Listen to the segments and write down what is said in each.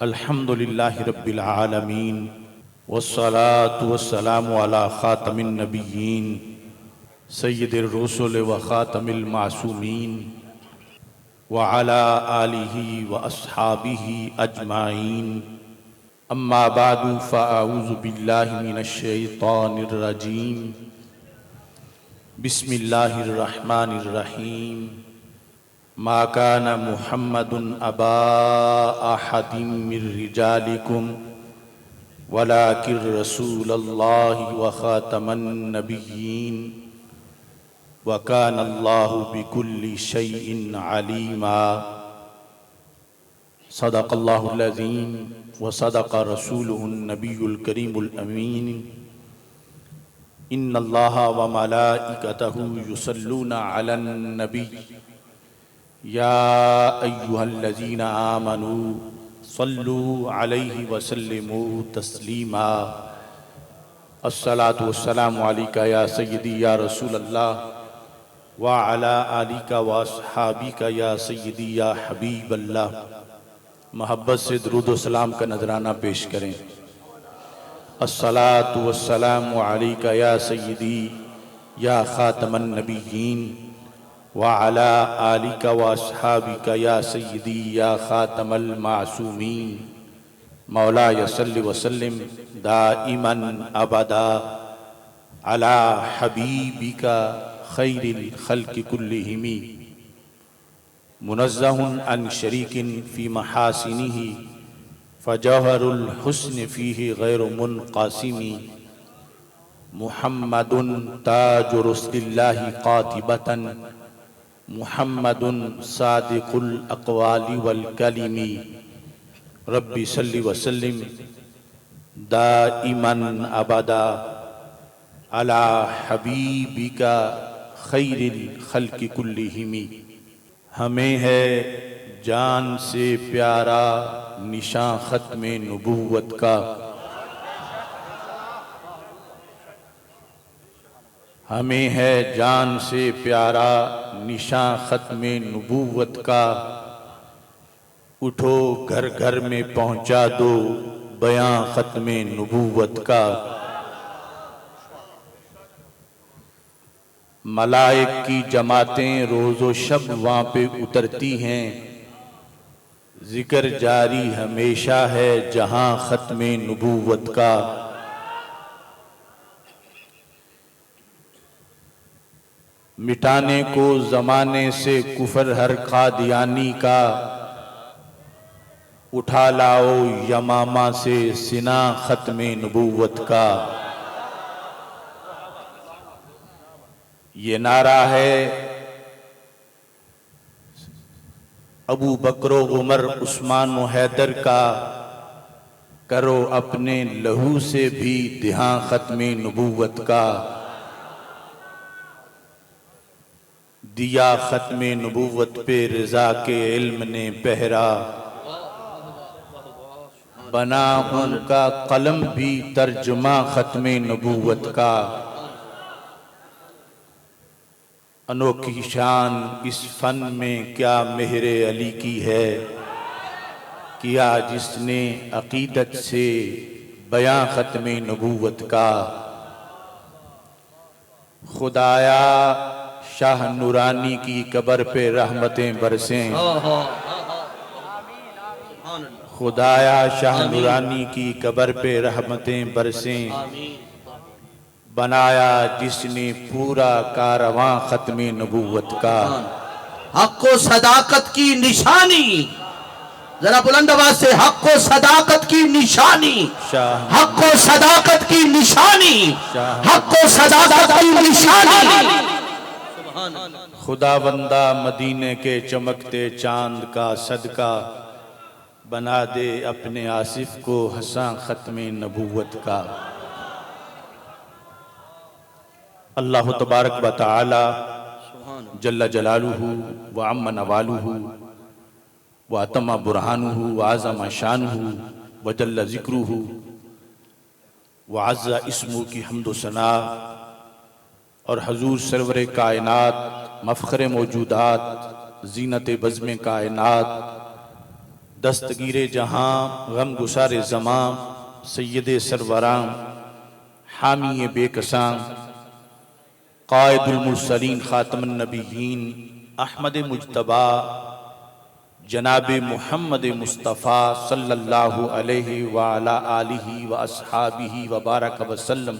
अल्हम्दुलिल्लाहि रब्बिल आलमीन वस्सलातु वस्सलामु अला खातमिन नबिय्यीन सय्यिदिर रुसुल व खातमिल मासूमीन व अला आलिहि व अस्हाबिहि अजमाइन। अम्मा बादु फ़अऊज़ु बिल्लाहि मिनश शैतानिर रजीम। बिस्मिल्लाहिर रहमानिर रहीम। मा काना मुहम्मदुन अबा अहदिम मिर रिजालिकुम वलाकिन रसूलल्लाहि व खातमन नबिय्यीन व कानल्लाहु बिकुल्लि शैइन अलीमा। सदक़ल्लाहुल अज़ीम व सदक़ रसूलुहुन नबियुल करीमुल अमीन। इन्नल्लाह व मलाइकतहु युसल्लूना अलन नबी या अय्युहल्लज़ीना आमनू सल्लू अलैहि वसल्लिमू तस्लीमा। अस्सलातु वस्सलामु अलैका या सय्यदी या रसूलल्लाह व अला आलिका व अस्हाबिका या सय्यदी या हबीबल्लाह। मोहब्बत से दुरूद व सलाम का नजराना पेश करें। अस्सलातु वस्सलामु अलैका या सय्यदी या खातमन नबिय्यीन व अला आलिका व अस्हाबिका या सय्यदी या खातमल मासूमीन। मौला सल्लि व सल्लिम दाइमन अबदा अला हबीबिका खैरिल खल्क़ि कुल्लिहिमी। मुनज़्ज़हुन अन शरीकिन फ़ी महासिनिही फ़जौहरुल हुस्न फ़ीही गैरु मुनक़ासिमी। मुहम्मदुन ताजु रुसलिल्लाहि क़ातिबतन मुहम्मदुन सादिक़ुल अक़वालि वल कलिमी। रब्बि सल्लि व सल्लिम दाइमन अबदा अला हबीबिका खैरिल खल्क़ि कुल्लिहिमी। हमें है जान से प्यारा निशां ख़त्मे नबूवत का, हमें है जान से प्यारा निशां ख़त्मे नबूवत का। उठो घर घर में पहुँचा दो बयां ख़त्मे नबूवत का। मलाइक की जमातें रोज़ो शब वहाँ पे उतरती हैं। ज़िक्र जारी हमेशा है जहाँ ख़त्मे नबूवत का। मिटाने को ज़माने से कुफर हर कादियानी का, उठा लाओ यमामा से सिना ख़त्मे नबूवत का। ये नारा है अबू बकर उमर उस्मान व हैदर का, करो अपने लहू से भी दिहां ख़त्मे नबूवत का। दिया ख़त्मे नबूवत पे रज़ा के इल्म ने पहरा, बना उनका कलम भी तर्जुमा ख़त्मे नबूवत का। अनोखी शान इस फन में क्या मेहरे अली की है, किया जिसने अकीदत से बयां ख़त्मे नबूवत का। खुदाया शाह नूरानी की कब्र पे रहमतें बरसें, खुदाया शाह नूरानी की कब्र पे रहमतें बरसें। बनाया जिसने पूरा कारवां ख़त्मे नबूवत का। हक़ व सदाकत की निशानी, जरा बुलंद आवाज से, हक़ व सदाकत की निशानी, हक़ व सदाकत की निशानी, हक़ व सदाकत की निशानी। खुदा बंदा मदीने के चमकते चांद का सदका, बना दे अपने आसिफ को हसां ख़त्मे नबूवत का। अल्लाह तबारक व तआला जल्ल जलालुहु व अम्मा नवालुहु व अतम्मा बुरहानुहु व आज़मा शानुहु व जल्ल ज़िक्रुहु व अज़्ज़ा इस्मुहु की हम्द व सना और हजूर सरवर कायनात मफ़ख़र मौजूदात ज़ीनत बज़्म कायनात दस्तगीर जहां गम गुसार ज़मां सैयद सरवरां हामी बेकसां कायदुल मुरसलीन खातमुन नबिय्यीन अहमद मुज्तबा जनाब मुहम्मद मुस्तफ़ा सल्लल्लाहु अलैहि व अला आलिहि व अस्हाबिहि व बारक वसल्लम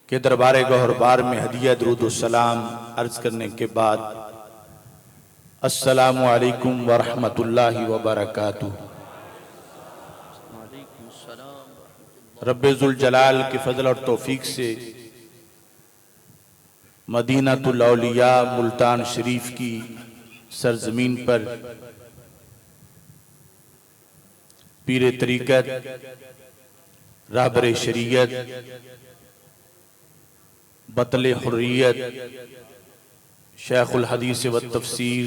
के दरबार गौहरबार में हदिया दुरूद व सलाम अर्ज करने के बाद अस्सलामु अलैकुम व रहमतुल्लाहि व बरकातुहू। रब्बे ज़ुल जलाल के फजल और तौफीक से मदीनातुल औलिया मुल्तान शरीफ की सरजमीन पर पीरे तरीक़त रहबर शरीयत बतले हुर्रियत शेखुल हदीस व तफसीर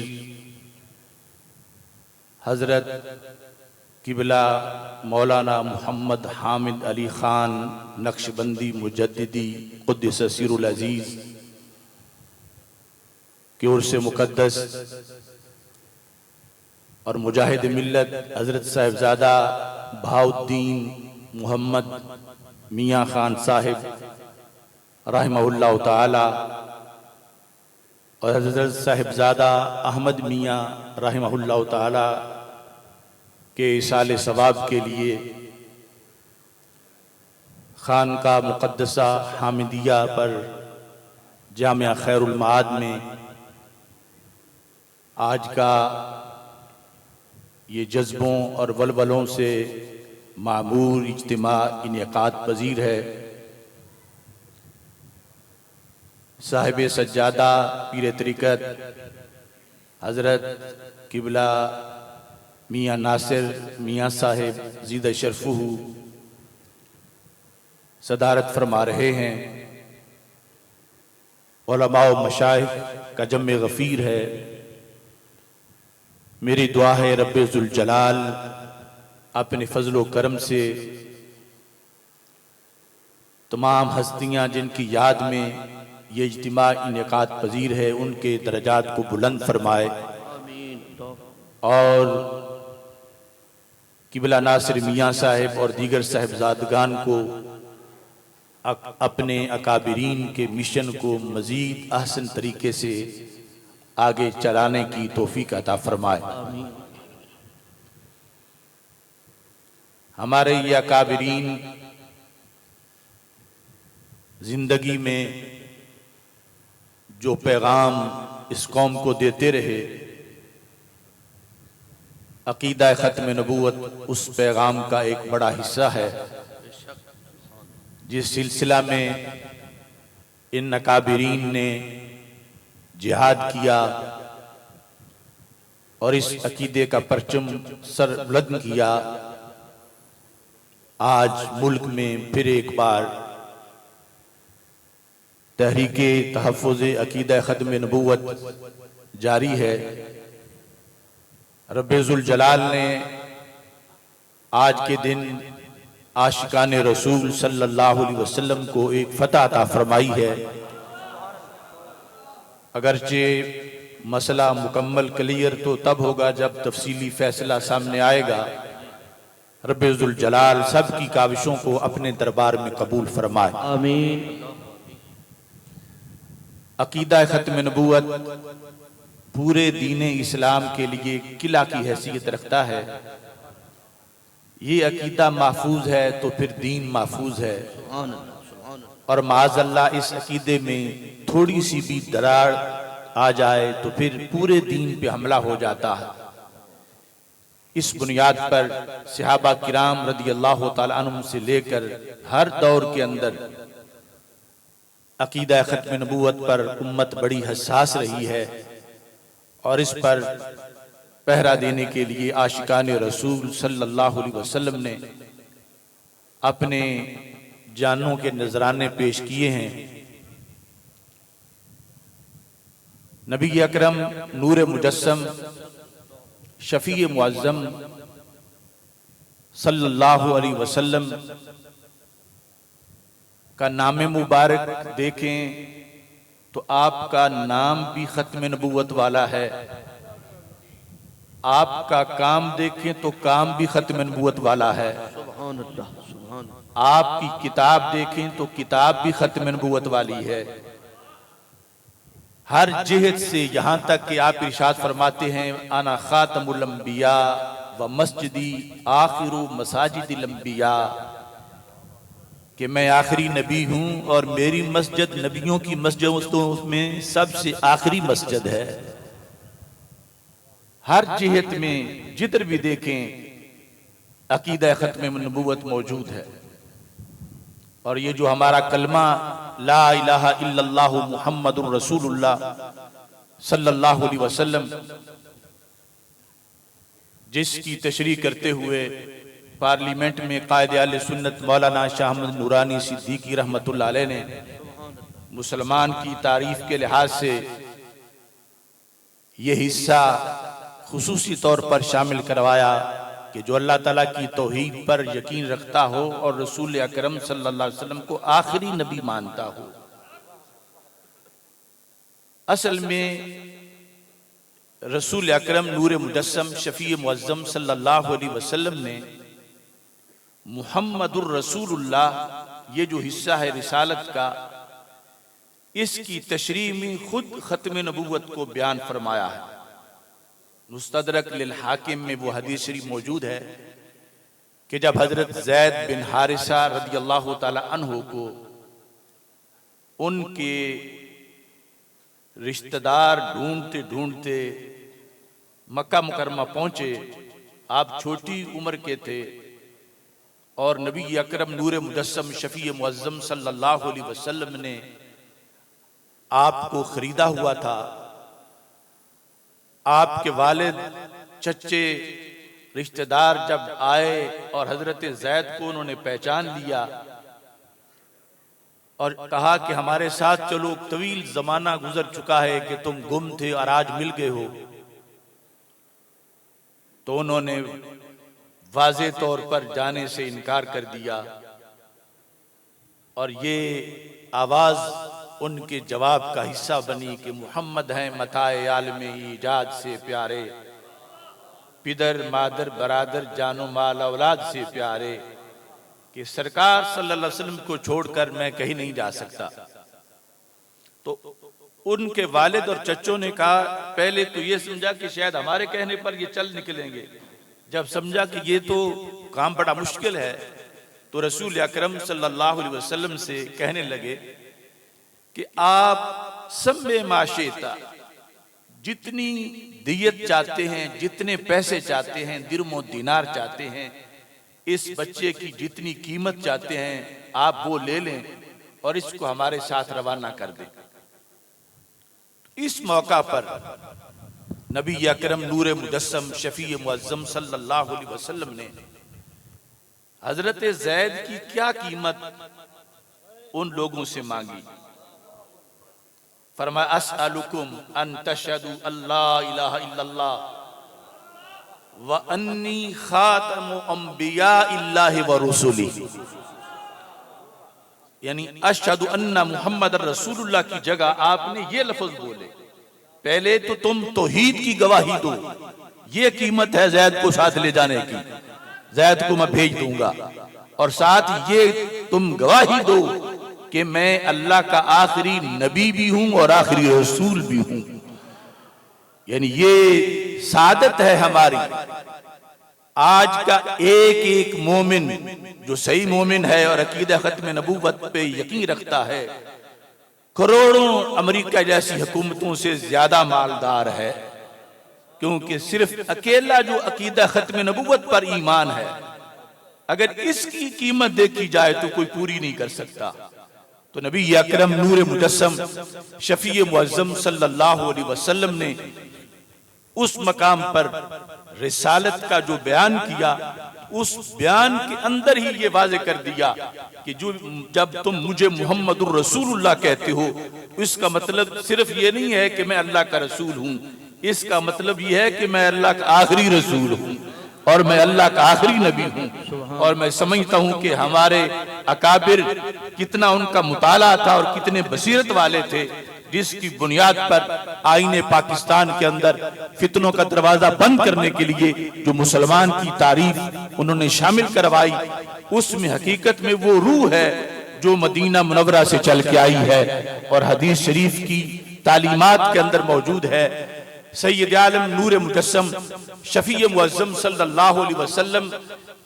हज़रत किबला मौलाना मोहम्मद हामिद अली ख़ान नक्शबंदी मुजद्दिदी क़ुद्दस सिरुल अज़ीज़ की ओर से मुक़द्दस और मुजाहिद मिल्लत हज़रत साहिबज़ादा बहाउद्दीन मोहम्मद मियाँ ख़ान साहिब रहमहुल्लाह ताला और हज़रत साहिबज़ादा अहमद मियाँ रहमहुल्लाह ताला के इसाले सवाब के लिए खानका मुक़द्दसा हामिदिया पर जामिया खैरुल माआद में आज का ये जज्बों और वलवलों से मामूर इज्तिमा इनेकाद पजीर है। साहिब सज्जादा पीर तरीक़त हज़रत किबला मियाँ नासिर मियाँ साहिब ज़ीद शरफ़ुहू सदारत फरमा रहे हैं। उलमा व मशाइख का जम्मे गफ़ीर है। मेरी दुआ है रब्बे ज़ुल जलाल अपने फ़ज़ल व करम से तमाम हस्तियाँ जिनकी याद में ये इज्तिमा इनेकाद पजीर है उनके दरजात को बुलंद फरमाए और किबला नासिर मियाँ साहिब और दीगर साहिबजादगान को अपने अकाबिरीन के मिशन को मज़ीद अहसन तरीके से आगे चलाने की तौफीक अता फरमाए। हमारे ये अकाबिरीन जिंदगी में जो पैगाम इस कौम को देते रहे, अकीदा ख़त्म नबूवत उस पैगाम का एक बड़ा हिस्सा है। जिस सिलसिला में इन अकाबिरीन ने जिहाद किया और इस अकीदे का परचम सर बुलंद किया, आज मुल्क में फिर एक बार तहरीके तहफ़्फ़ुज़ अकीदा ख़त्म नबूवत जारी है। रब्बे ज़ुल जलाल ने आज के दिन आशिकाने रसूल सल्लल्लाहु अलैहि वसल्लम को एक फ़तह अता फरमाई है। अगरचे मसला मुकम्मल क्लियर तो तब होगा जब तफसीली फैसला सामने आएगा। रब्बे ज़ुल जलाल सब की काविशों को अपने दरबार में कबूल फरमाए, आमीन। अकीदा ख़त्म नबूवत पूरे दीने इस्लाम के लिए किला की हैसियत रखता है। ये अकीदा महफूज है तो फिर दीन महफूज है, और माज़अल्लाह इस अकीदे में थोड़ी सी भी दरार आ जाए तो फिर पूरे दीन पे हमला हो जाता है। इस बुनियाद पर सहाबा किराम रदियल्लाहु ताला अन्हुम से लेकर हर दौर के अंदर अकीदा ख़त्म नबूवत पर उम्मत बड़ी हसास रही है, और इस पर पहरा देने के लिए आशिकाने रसूल सल्लल्लाहु अलैहि वसल्लम ने अपने जानों के नजराने पेश किए हैं। नबी अकरम नूर मुजस्सम शफी मुअज़्ज़म सल्लल्लाहु अलैहि वसल्लम का नाम मुबारक देखें तो आपका नाम भी ख़त्म नबूवत वाला है आपका काम देखें तो काम भी खत्म नबूवत वाला है, सुभान अल्लाह, सुभान आपकी किताब देखें तो किताब भी खत्म नबूवत वाली है। हर जिहत से यहाँ तक कि आप इरशाद फरमाते हैं आना खातमुल अंबिया व मस्जिदी आखिरु मसाजिदिल अंबिया, कि मैं आखिरी नबी हूँ और मेरी मस्जिद नबियों की मस्जिदों में सबसे आखिरी मस्जिद है। हर जिहत में जिधर भी देखें अकीदा खत्म नबूवत मौजूद है। और ये जो हमारा कलमा ला इलाहा इल्लल्लाहु मुहम्मदुर रसूलुल्लाह सल्लल्लाहु अलैहि वसल्लम, जिसकी तशरीह करते हुए पार्लियामेंट में कायदे आले सुन्नत मौलाना शाह अहमद नूरानी सिद्दीकी रहमतुल्लाह अलैह ने मुसलमान की तारीफ के लिहाज से ये हिस्सा खुसूसी तौर पर शामिल करवाया कि जो अल्लाह ताला की तौहीद पर यकीन रखता हो और रसूल अकरम सल्लल्लाहु अलैहि वसल्लम को आखिरी नबी मानता हो। असल में रसूल अकरम नूर मुजस्सम शफी मुअज्जम सल्लल्लाहु अलैहि वसल्लम ने मुहम्मदुर रसूलुल्लाह ये जो हिस्सा है रिसालत का, इसकी तशरीह में खुद खत्म नबूवत को बयान फरमाया है। मुस्तदरक लिल हाकिम में वो हदीस शरीफ मौजूद है कि जब हजरत ज़ैद बिन हारिसा रदियल्लाहु ताला अन्हु को उनके रिश्तेदार ढूंढते ढूंढते मक्का मुकरमा पहुंचे, आप छोटी उम्र के थे और नबी अकरम नूर मुजस्सम शफी मुअज्जम सल्लल्लाहु अलैहि वसल्लम ने आपको खरीदा हुआ था। आपके वालिद चच्चे रिश्तेदार जब आए और हजरत ज़ैद को उन्होंने पहचान लिया और कहा कि हमारे साथ चलो, तवील जमाना गुजर चुका है कि तुम गुम थे और आज मिल गए हो, तो उन्होंने वाज़े तौर पर जाने से इनकार कर दिया। और ये आवाज उनके जवाब का हिस्सा बनी कि मुहम्मद हैं मताए आलमे ईजाद से प्यारे, पिदर मादर बरादर जानो माल औलाद से प्यारे, कि सरकार सल्लल्लाहु अलैहि वसल्लम को छोड़कर मैं कहीं नहीं जा सकता। तो उनके वालिद और चच्चों ने कहा, पहले तो ये समझा कि शायद हमारे कहने पर ये चल निकलेंगे, जब समझा कि ये तो काम बड़ा मुश्किल है तो रसूल अकरम सल्लल्लाहु अलैहि वसल्लम से कहने लगे कि आप सम्मे माशेता, जितनी दियत चाहते हैं, जितने पैसे चाहते हैं, दिरमो दिनार चाहते हैं, इस बच्चे की जितनी कीमत चाहते हैं आप वो ले लें और इसको हमारे साथ रवाना कर दें। इस मौका पर नबी अकरम नूर मुजस्सम शफी मुअज्जम सल्लल्लाहु अलैहि वसल्लम ने हजरत ज़ैद की क्या कीमत उन लोगों से मांगी। फरमाया अस्अलुकुम अन तशहदु अल्ला इलाहा इल्लल्लाह व अन्नी खातमु अंबिया इल्लाहि व रुसुली, यानी अशहदु अन्ना मुहम्मद रसूलुल्लाह की जगह आपने ये लफ्ज बोले। पहले तो तुम तौहीद की गवाही दो, ये कीमत है ज़ैद को साथ ले जाने की, ज़ैद को मैं भेज दूंगा, और साथ ये तुम गवाही दो कि मैं अल्लाह का आखिरी नबी भी हूं और आखिरी रसूल भी हूं। यानी ये सादत है हमारी। आज का एक एक मोमिन जो सही मोमिन है और अकीदा खत्म नबूवत पे यकीन रखता है, करोड़ों अमेरिका जैसी हुकूमतों से ज्यादा मालदार है, क्योंकि सिर्फ अकेला जो अकीदा खत्म नबूवत पर ईमान है, अगर इसकी कीमत देखी जाए तो कोई पूरी नहीं कर सकता। तो नबी अकरम नूर मुजस्सम शफी मुअज्जम सल्लल्लाहु अलैहि वसल्लम ने उस मकाम पर रिसालत का जो बयान किया, उस बयान के अंदर ही ये वाज़े कर दिया कि जो जब तुम मुझे मुहम्मदुर रसूलुल्लाह कहते हो, इसका मतलब सिर्फ ये नहीं है कि मैं अल्लाह का रसूल हूँ, इसका मतलब ये है कि मैं अल्लाह का आखिरी रसूल हूँ और मैं अल्लाह का आखिरी नबी हूँ। और मैं समझता हूँ कि हमारे अकाबिर कितना उनका मुताला था और कितने बसीरत वाले थे, जिसकी बुनियाद पर आईने पाकिस्तान के अंदर फितनों का दरवाजा बंद करने के लिए जो मुसलमान की तारीफ उन्होंने शामिल करवाई, उसमें हकीकत में वो रूह है जो मदीना मुनव्वरा से चल के आई है और हदीस शरीफ की तालीमात के अंदर मौजूद है। सैयद आलम नूर मुजस्सम शफी मुअज्जम सल्लल्लाहु अलैहि वसल्लम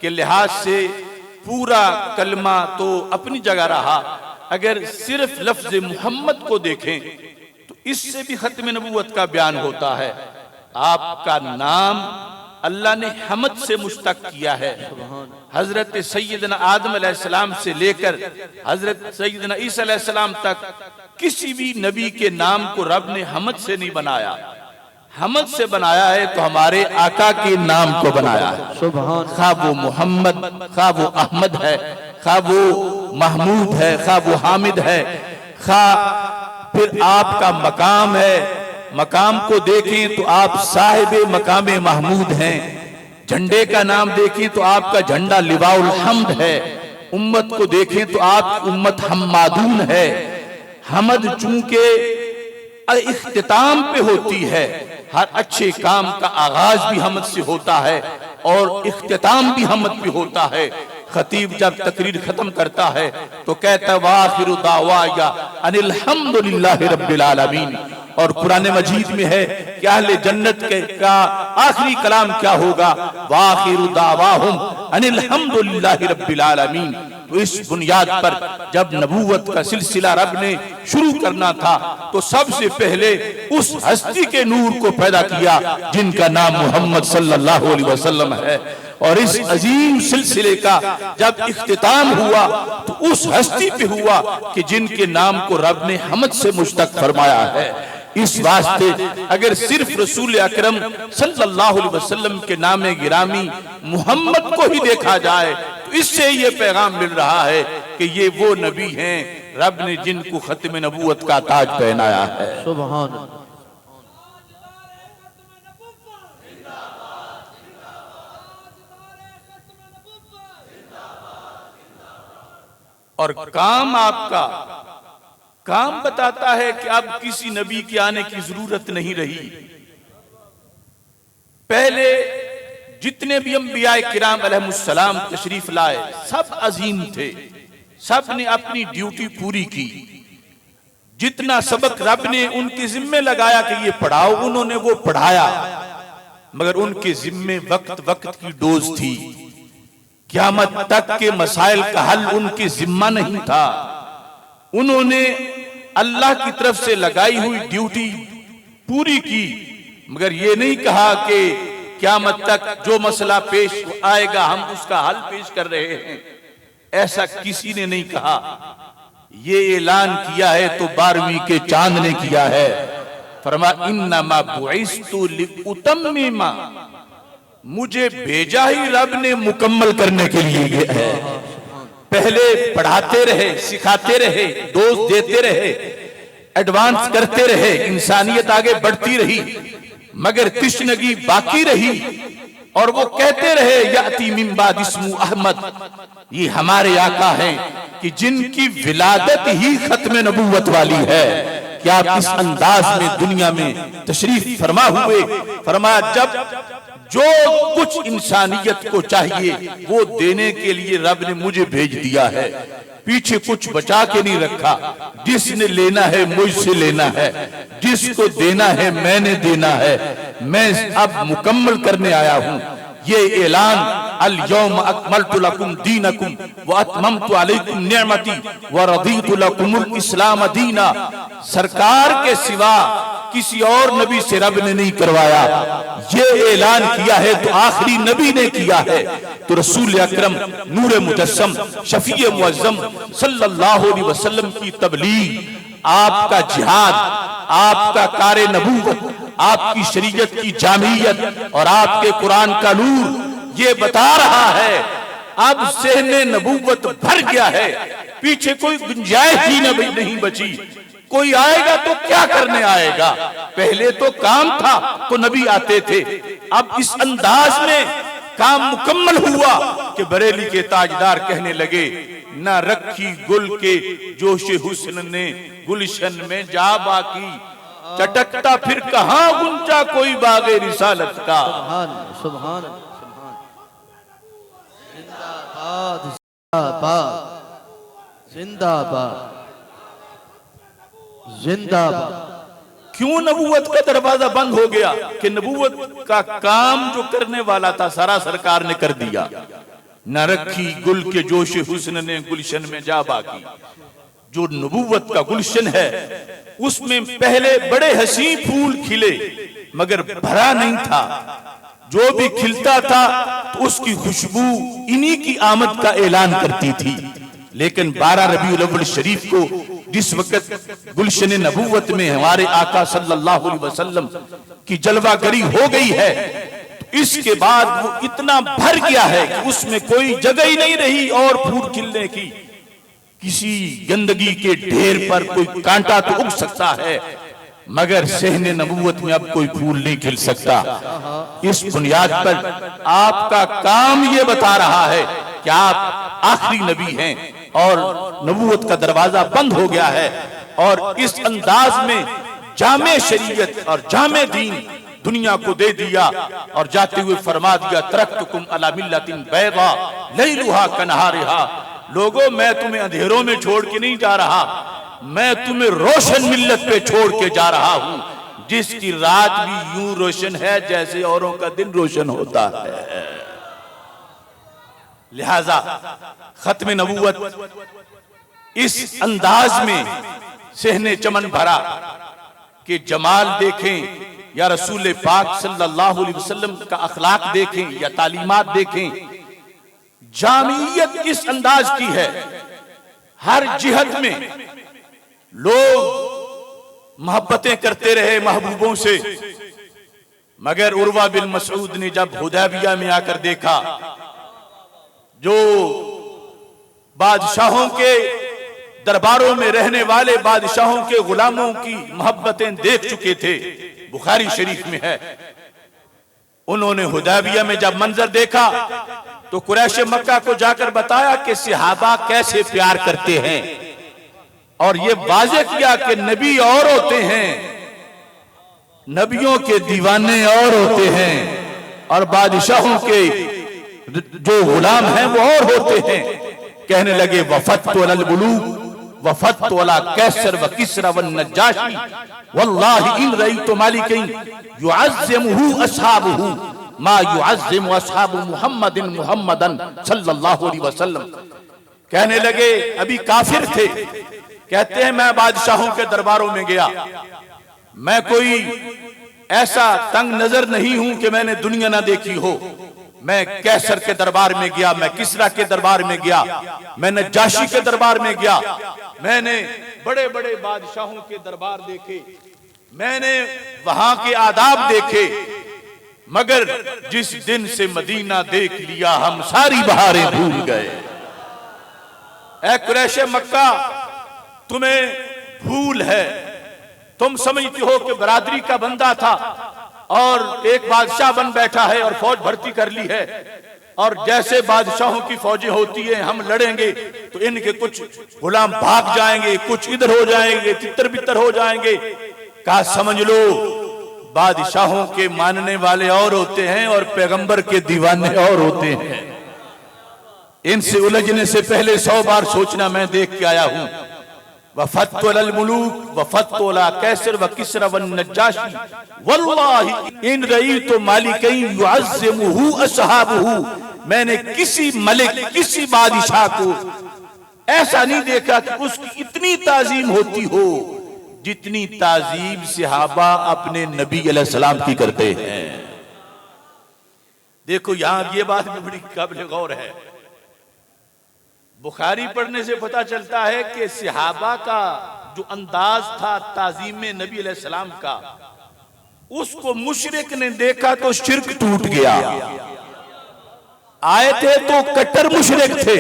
के लिहाज से पूरा कलमा तो अपनी जगह रहा, अगर सिर्फ लफ्ज मोहम्मद को देखें तो इससे भी खत्म नबूवत का बयान होता है। आपका नाम अल्लाह ने हमद से मुश्तक किया है। हजरत सैयदना आदम अलैहिस्सलाम से लेकर हजरत सैयदना ईसा अलैहिस्सलाम तक किसी भी नबी के नाम को रब ने हमद से नहीं बनाया। हमद से बनाया है तो हमारे आका के नाम को बनाया है। खा वो मोहम्मद, खा वो अहमद है, खा वो महमूद है, खा वो हामिद है, खा फिर आपका मकाम है। मकाम को देखें तो आप साहिब मकाम महमूद हैं। झंडे का नाम देखें तो आपका झंडा लिवाउल हम्द है। उम्मत को देखें तो आप उम्मत हम्मादून है। हमद चूंकि इख्तिताम पे होती है, हर अच्छे काम का आगाज भी हमद से होता है और इख्तिताम भी हमद पे होता है। खतीब जब तकरीर खत्म करता है तो कहता है वाखिरु दावाया अनिल हम्दुलिल्लाहि रब्बिल आलमीन। और कुरान मजीद में है कि अहले जन्नत के का आखिरी कलाम क्या होगा, वाखिरु दावाहुम अनिल हम्दुलिल्लाहि रब्बिल आलमीन। तो इस बुनियाद पर जब नबूवत का सिलसिला रब ने शुरू करना था तो सबसे पहले उस हस्ती के नूर को पैदा किया जिनका नाम मोहम्मद सल्लल्लाहु अलैहि वसल्लम है। और इस अजीम सिलसिले का जब इख्तिताम हुआ तो उस हस्ती पे हुआ कि जिनके नाम को रब ने हमद से मुश्तक फरमाया है। इस वास्ते अगर सिर्फ रसूल अकरम सल्लल्लाहु अलैहि वसल्लम के नामे गिरामी मोहम्मद को ही देखा जाए तो इससे ये पैगाम मिल रहा है कि ये वो नबी हैं रब ने जिनको खत्म नबूवत का ताज पहनाया है। सुभान और काम आपका काम बताता है कि अब किसी नबी के आने की जरूरत नहीं रही। पहले जितने भी अंबियाए किराम अलैहिमुस्सलाम तशरीफ लाए सब अजीम थे, सब ने अपनी ड्यूटी पूरी की। जितना सबक रब ने उनके जिम्मे लगाया कि ये पढ़ाओ, उन्होंने वो पढ़ाया, मगर उनके जिम्मे वक्त वक्त की डोज थी। क़यामत तक के मसाइल का हल उनके जिम्मा नहीं था। उन्होंने अल्लाह की तरफ से लगाई हुई ड्यूटी पूरी की, मगर ये नहीं कहा कि क़यामत तक जो मसला पेश आएगा हम उसका हल पेश कर रहे हैं। ऐसा किसी ने नहीं कहा। ये ऐलान किया है तो 12वीं के चांद ने किया है। फरमा इन्नमा बुइस्तु लिउतम्मिमा, मुझे भेजा ही रब ने मुकम्मल करने के लिए है। पहले पढ़ाते रहे, सिखाते रहे, डोज देते रहे, एडवांस करते रहे, इंसानियत आगे बढ़ती रही, मगर तिश्नगी बाकी रही। और वो कहते रहे याती मिन बाद इस्मु अहमद, ये हमारे आका हैं कि जिनकी विलादत ही खत्म नबूवत वाली है। क्या आप इस अंदाज में दुनिया में तशरीफ फरमा हुए? फरमाया जब जो कुछ इंसानियत को चाहिए वो देने के लिए रब ने मुझे भेज दिया है, पीछे कुछ बचा के नहीं रखा। जिसने लेना है मुझसे लेना है, जिसको देना है मैंने देना है। मैं अब मुकम्मल करने आया हूं। ये ऐलान अल यौम अकमलतु लकुम दीनकुम व अतममतु अलैकुम निअमती व रदीतु लकुमुल इस्लाम दीना, सरकार के सिवा किसी और नबी से रब ने नहीं करवाया। ये ऐलान किया है तो आखिरी नबी ने किया है। तो रसूल अकरम नूर मुजस्सम शफी मुअज्जम सल्लल्लाहु अलैहि वसल्लम की तबलीग, आपका जिहाद, आपका कारे नबूवत, आपकी शरीयत की जामियत और आपके कुरान का नूर ये बता रहा है अब सहने नबूवत भर गया है, पीछे कोई गुंजाइश ही नहीं बची। कोई आएगा तो क्या करने आएगा? पहले तो काम था तो नबी आते थे, अब इस अंदाज में काम मुकम्मल हुआ कि बरेली के ताजदार कहने लगे न रखी गुल के जोश हुस्न ने गुलशन में जा बाकी। चटकता फिर कहां गुंजा कोई बागे रिसालत का। सुभान सुभान सुभान। जिंदाबाद जिंदाबाद जिंदाबाद जिंदाबाद। क्यों नबूवत का दरवाजा बंद हो गया? कि नबूवत का काम जो करने वाला था सारा सरकार ने कर दिया। न रखी गुल के जोश हुस्न ने गुलशन में जा बाकी। जो नबूवत का गुलशन है उसमें पहले बड़े हसी फूल खिले मगर भरा नहीं था। जो भी खिलता था तो उसकी खुशबू इन्हीं की आमद का ऐलान करती थी। लेकिन 12 रबीउल अव्वल शरीफ को जिस वक्त गुलशन नबूवत में हमारे आका सल्लल्लाहु अलैहि वसल्लम की जलवागरी हो गई है तो इसके बाद वो इतना भर गया है कि उसमें कोई जगह ही नहीं रही और फूल खिलने की। किसी गंदगी के ढेर पर कोई कांटा तो उग सकता है मगर सहने नबूवत में अब कोई फूल नहीं खिल सकता। इस बुनियाद पर आपका काम ये बता रहा है कि आप आखिरी नबी हैं और नबूवत का दरवाजा बंद हो गया है। और इस अंदाज में जामे शरीयत और जामे दीन दुनिया को दे दिया और जाते हुए फरमा दिया तरक्तुकुम अला मिल्लतिन बैदा लैलुहा कनहारिहा। लोगों मैं तुम्हें अंधेरों में छोड़ के नहीं जा रहा, मैं तुम्हें रोशन मिल्लत पे छोड़ के जा रहा हूं जिसकी रात भी यूं रोशन है जैसे औरों का दिन रोशन होता है। लिहाजा खत्म नबूवत इस अंदाज में सहने चमन भरा कि जमाल देखें या रसूल पाक सल्लल्लाहु अलैहि वसल्लम का अखलाक देखें या तालीमात देखें। जामियत इस अंदाज की है हर जिहत में लोग मोहब्बतें करते रहे महबूबों से मगर उर्वा बिन मसऊद ने जब हुदैबिया में आकर देखा जो बादशाहों के दरबारों में रहने वाले बादशाहों के गुलामों की मोहब्बतें देख चुके थे, बुखारी शरीफ में है। उन्होंने हुदैबिया में जब मंजर देखा तो कुरैश मक्का को जाकर बताया कि सहाबा कैसे प्यार करते हैं और ये वाज़ेह किया कि नबी और होते हैं, नबियों के दीवाने और होते हैं और बादशाहों के जो गुलाम हैं वो और होते हैं। कहने लगे वफत अल बुलूग वफत अला कैसर व किसरा व नज्जाशी वल्लाहि इन रईतु मालिकैन युअज़्ज़िमुहु अस्हाबुहु मा युअज़्ज़िमु अस्हाबु मुहम्मदिन मुहम्मदन सल्लल्लाहु अलैहि वसल्लम। कहने लगे अभी काफिर थे, कहते हैं मैं बादशाहों के दरबारों में गया, मैं कोई ऐसा तंग नजर नहीं हूं कि मैंने दुनिया ना देखी हो। मैं कैसर के दरबार में गया, मैं किसरा के दरबार में गया, मैं नज्जाशी के दरबार में गया, मैंने बड़े बड़े बादशाहों के दरबार देखे, मैंने वहां के आदाब देखे, मगर जिस दिन से मदीना देख लिया हम सारी बहारें भूल गए। ऐ कुरैश मक्का तुम्हें भूल है, तुम समझती हो कि बरादरी का बंदा था और एक बादशाह बन बैठा है और फौज भर्ती कर ली है और जैसे बादशाहों की फौजें होती हैं हम लड़ेंगे तो इनके कुछ गुलाम भाग जाएंगे, कुछ इधर हो जाएंगे, तितर बितर हो जाएंगे। कहा समझ लो बादशाहों के मानने वाले और होते हैं और पैगंबर के दीवाने और होते हैं। इनसे उलझने से पहले 100 बार सोचना। मैं देख के आया हूं वफत अल मुलूक वफत अला कैसर व किसरा व नज्जाशी वल्लाहि इन रईतु मालिकैन युअज़्ज़िमुहु अस्हाबुहु। मैंने किसी मलिक किसी बादशाह को ऐसा नहीं देखा कि उसकी इतनी ताजीम होती हो जितनी ताजीम सहाबा अपने नबी अलैहिस्सलाम की करते हैं। देखो यहां ये बात भी बड़ी काबिल गौर है। बुखारी पढ़ने से पता चलता है कि सहाबा का जो अंदाज था ताजीम नबी अलैहिस्सलाम का, उसको मुशरिक ने देखा तो शिर्क टूट गया। आए थे तो कट्टर मुशरिक थे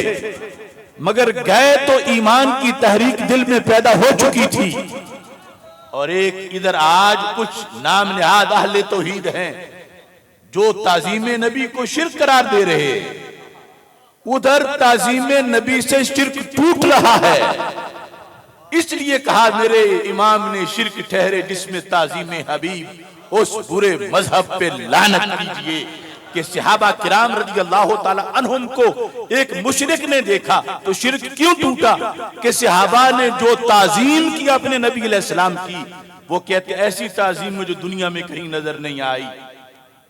मगर गए तो ईमान की तहरीक दिल में पैदा हो चुकी थी। और एक इधर आज कुछ नाम निहाद अहले तौहीद हैं जो ताजीम नबी को शिर्क करार दे रहे। उधर ताजीम नबी से शिर्क टूट रहा है। इसलिए कहा मेरे इमाम ने शिर्क ठहरे जिसमें ताजीम हबीब, उस बुरे मजहब पे लानत कीजिए कि सहाबा किराम रज़ी अल्लाह ताला अन्हुम को एक मुशरिक ने देखा तो शिर्क क्यों टूटा कि सहाबा ने जो ताजीम की अपने नबी अलैहिस्सलाम की, वो कहते ऐसी ताजीम मुझे दुनिया में कहीं नजर नहीं आई।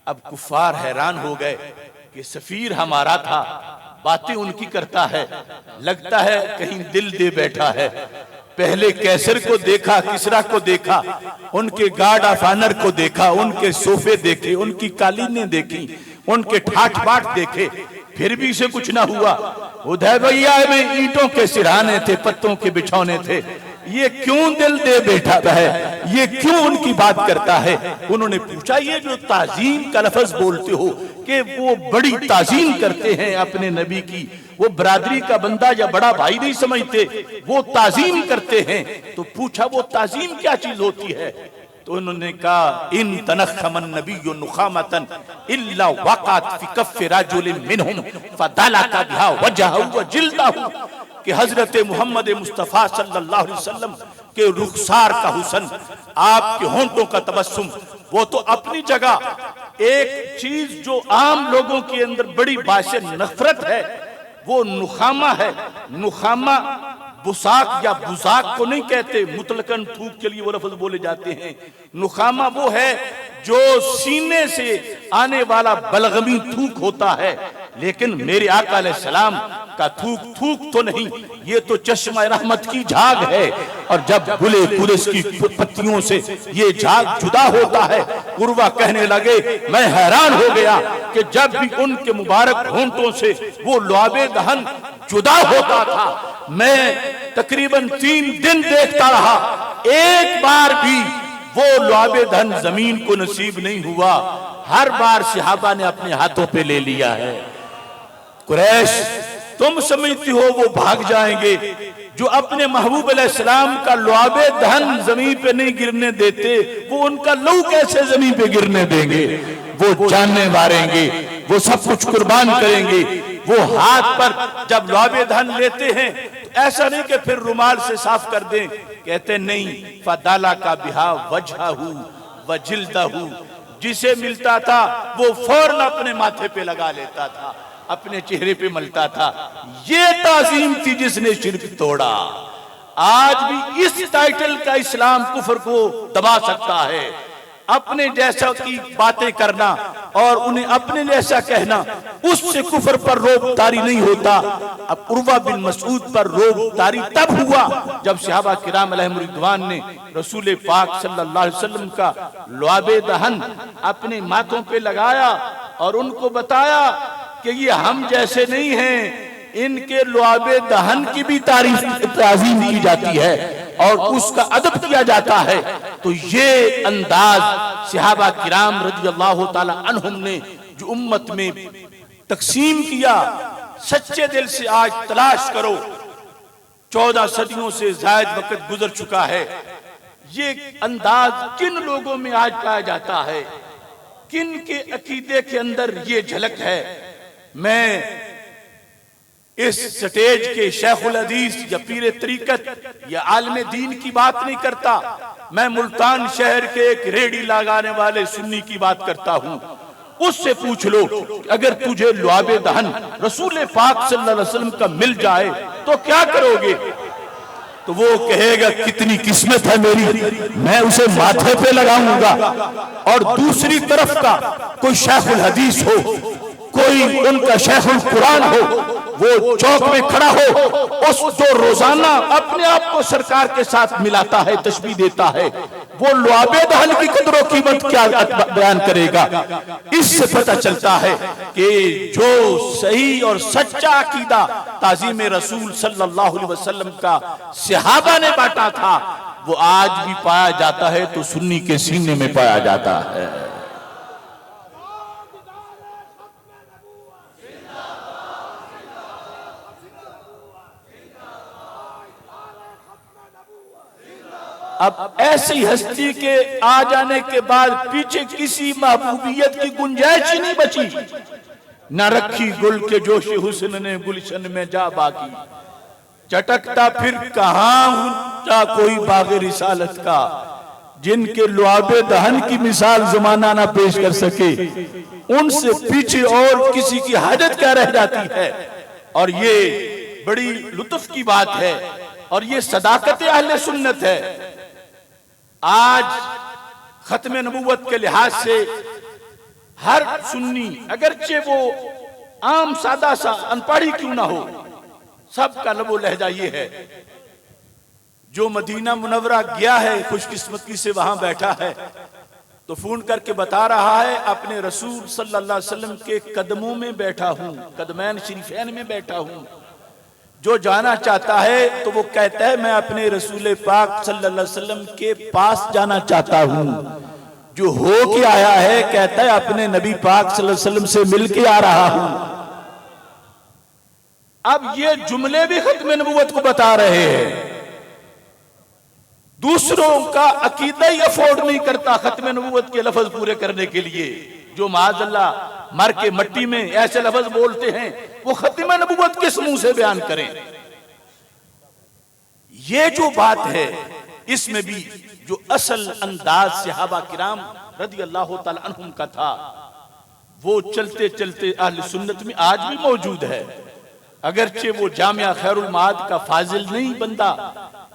अब कुफार हैरान हो गए कि सफीर हमारा था, बातें उनकी करता है, लगता है कहीं दिल दे बैठा है। पहले कैसर को देखा, किसरा को देखा, उनके गार्ड ऑफ ऑनर को देखा, उनके सोफे देखे, उनकी कालीनें देखी, उनके ठाठ बाट देखे, फिर भी से कुछ ना हुआ। हुदैबिया में ईंटों के सिरहाने थे, पत्तों के बिछौने थे। ये क्यों दिल दे बैठा है, ये क्यों उनकी बात करता है? उन्होंने पूछा ये जो ताजीम का लफ्ज बोलते हो कि वो बड़ी ताजीम करते हैं अपने नबी की, वो बरादरी का बंदा या बड़ा भाई नहीं समझते, वो ताजीम करते हैं, तो पूछा वो ताजीम क्या चीज होती है? तो उन्होंने कहा इन तनखमन नबिय्यु नुखामतन इल्ला वक़अत फी कफ़्फ़ि रजुलिन मिनहुम फदलका बिहा वजहहु व जिल्दहु, कि हजरत मोहम्मद मुस्तफ़ा सल्लल्लाहु अलैहि वसल्लम के रुखसार का हुस्न, आपके होंठों का तबस्सुम, वो तो अपनी जगह। एक चीज जो आम लोगों के अंदर बड़ी बाशे नफरत है वो नुखामा है। नुखामा बुसाक या बुजाक को नहीं कहते, मुतलकन थूक के लिए वो लफ्ज बोले जाते हैं। नुखामा वो है जो सीने से आने वाला बलगमी थूक होता है, लेकिन मेरे आका अलैहिस्सलाम का थूक थूक तो नहीं, ये तो चश्मा रहमत की झाग है। और जब गुले पुलिस की पत्तियों से ये झाग जुदा होता है, उर्वा कहने लगे मैं हैरान हो गया कि जब भी उनके मुबारक होंठों से वो लुआबे दहन जुदा होता था, मैं तकरीबन 3 दिन देखता रहा, एक बार भी वो लुआबे दहन जमीन को नसीब नहीं हुआ। हर बार सहाबा ने अपने हाथों पे ले लिया है। कुरैश तुम समझती हो वो भाग जाएंगे जो अपने महबूब अलैहिस्सलाम का लुआबे दहन जमीन पे नहीं गिरने देते, वो उनका लहू कैसे जमीन पे गिरने देंगे? वो जानने मारेंगे, वो सब कुछ कुर्बान करेंगे। वो हाथ पर जब लुआबे दहन लेते हैं तो ऐसा नहीं कि फिर रुमाल से साफ कर दें, कहते नहीं फदाला का बिहा वजहहु व जिल्दहु, जिसे मिलता था वो फौरन अपने माथे पे लगा लेता था, अपने चेहरे पे मलता था। ये ताजीम थी जिसने शिर्क तोड़ा। आज भी इस टाइटल का इस्लाम कुफर को दबा सकता है। अपने जैसा की बातें करना और उन्हें अपने जैसा कहना, उससे कुफर पर रोक तारी नहीं होता। अब उर्वा बिन मसूद पर रोक तारी तब हुआ जब सहाबा किराम अलैहिम रिदवान ने रसूल पाक सल्लल्लाहु अलैहि वसल्लम का लुआबे दहन अपने माथों पे लगाया और उनको बताया कि ये हम जैसे नहीं हैं, इनके लुआबे दहन की भी ताजीम की जाती है और उसका अदब किया जाता है। तो ये अंदाज सहाबा किराम रज़ियल्लाहु ताला अन्हुम ने जो उम्मत में तकसीम किया, सच्चे दिल से आज तलाश करो, 14 सदियों से जायद वक्त गुजर चुका है। ये अंदाज किन लोगों में आज पाया जाता है, किन के अकीदे के अंदर ये झलक है? मैं इस स्टेज के शेखुल हदीस या पीर तरीकत या आलमे दीन की बात नहीं करता, मैं मुल्तान शहर के एक रेडी लगाने वाले सुन्नी की बात करता हूं। उससे पूछ लो अगर तुझे लुआबे दहन रसूल पाक सल्लल्लाहु अलैहि वसल्लम का मिल जाए तो क्या करोगे? तो वो कहेगा कितनी किस्मत है मेरी, मैं उसे माथे पे लगाऊंगा। और दूसरी तरफ का कोई शेखुल हदीस हो, कोई उनका शेखुल कुरान हो, वो चौक में खड़ा हो, उस जो रोजाना अपने आप को सरकार के साथ मिलाता है, तशबीह देता है, वो लुआबे दहन की कदर कीमत क्या बयान करेगा? इससे पता चलता है कि जो सही और सच्चा अकीदा ताज़ीम रसूल सल्लल्लाहु अलैहि वसल्लम का सहाबा ने बांटा था, वो आज भी पाया जाता है तो सुन्नी के सीने में पाया जाता है। अब ऐसी हस्ती के आ जाने के बाद पीछे किसी महबूबियत की गुंजाइश ही नहीं बची। न रखी गुल के जोश हुस्न ने गुलशन में जा बाकी, चटकता फिर कहां ऊंचा कोई बाग रिसालत का, जिनके लुआबे दहन की मिसाल जमाना ना पेश कर सके, उनसे पीछे और किसी की हाजत क्या रह जाती है। और ये बड़ी लुत्फ की बात है और ये सदाकत अहले सुन्नत है। आज खत्म नबूवत के लिहाज से हर सुन्नी, अगरचे वो आम सादा सा अनपढ़ी क्यों ना हो, सबका लबो लहजा ये है। जो मदीना मुनव्वरा गया है खुशकिस्मती से वहां बैठा है तो फोन करके बता रहा है अपने रसूल सल्लल्लाहु अलैहि वसल्लम के कदमों में बैठा हूं, कदमैन शरीफैन में बैठा हूं। जो जाना चाहता है तो वो कहता है मैं अपने रसूल पाक सल्लल्लाहु अलैहि वसल्लम के पास जाना चाहता हूं। जो हो के आया है कहता है अपने नबी पाक सल्लल्लाहु अलैहि वसल्लम से मिल के आ रहा हूं। अब ये जुमले भी खत्म नबूवत को बता रहे हैं। दूसरों का अकीदा ही अफोर्ड नहीं करता खत्म नबूवत के लफ्ज पूरे करने के लिए। जो माज़अल्लाह मर के मट्टी में ऐसे लफ्ज बोलते हैं वो खत्म नबूवत किस मुंह से बयान करें। ये जो बात है इसमें भी जो असल अंदाज सहाबा किराम रज़ी अल्लाह तआला अन्हुम का था वो चलते चलते अहले सुन्नत में आज भी मौजूद है। अगरचे वो जामिया खैरुल माद का फाजिल नहीं बंदा,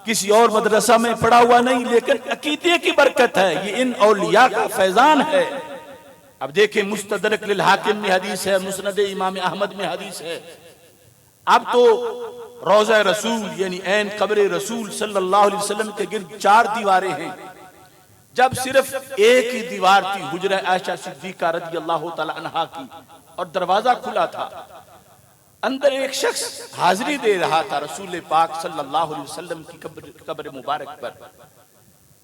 किसी और मदरसा में पढ़ा हुआ नहीं, लेकिन अकीदे की बरकत है, ये इन औलिया का फैजान है। अब देखें मुस्तदरक लिल हाकिम में हदीस है, मुस्नद इमाम अहमद में हदीस है। अब तो रोज़ा रसूल यानी ऐन कब्र रसूल सल्लल्लाहु अलैहि वसल्लम के गिर्द 4 दीवारें हैं। जब सिर्फ एक ही दीवार थी हुजरा आयशा सिद्दीका रज़ियल्लाहु तआला अन्हा की और दरवाजा खुला था, अंदर एक शख्स हाजिरी दे रहा था रसूल पाक सल्लल्लाहु अलैहि वसल्लम की कब्र मुबारक पर।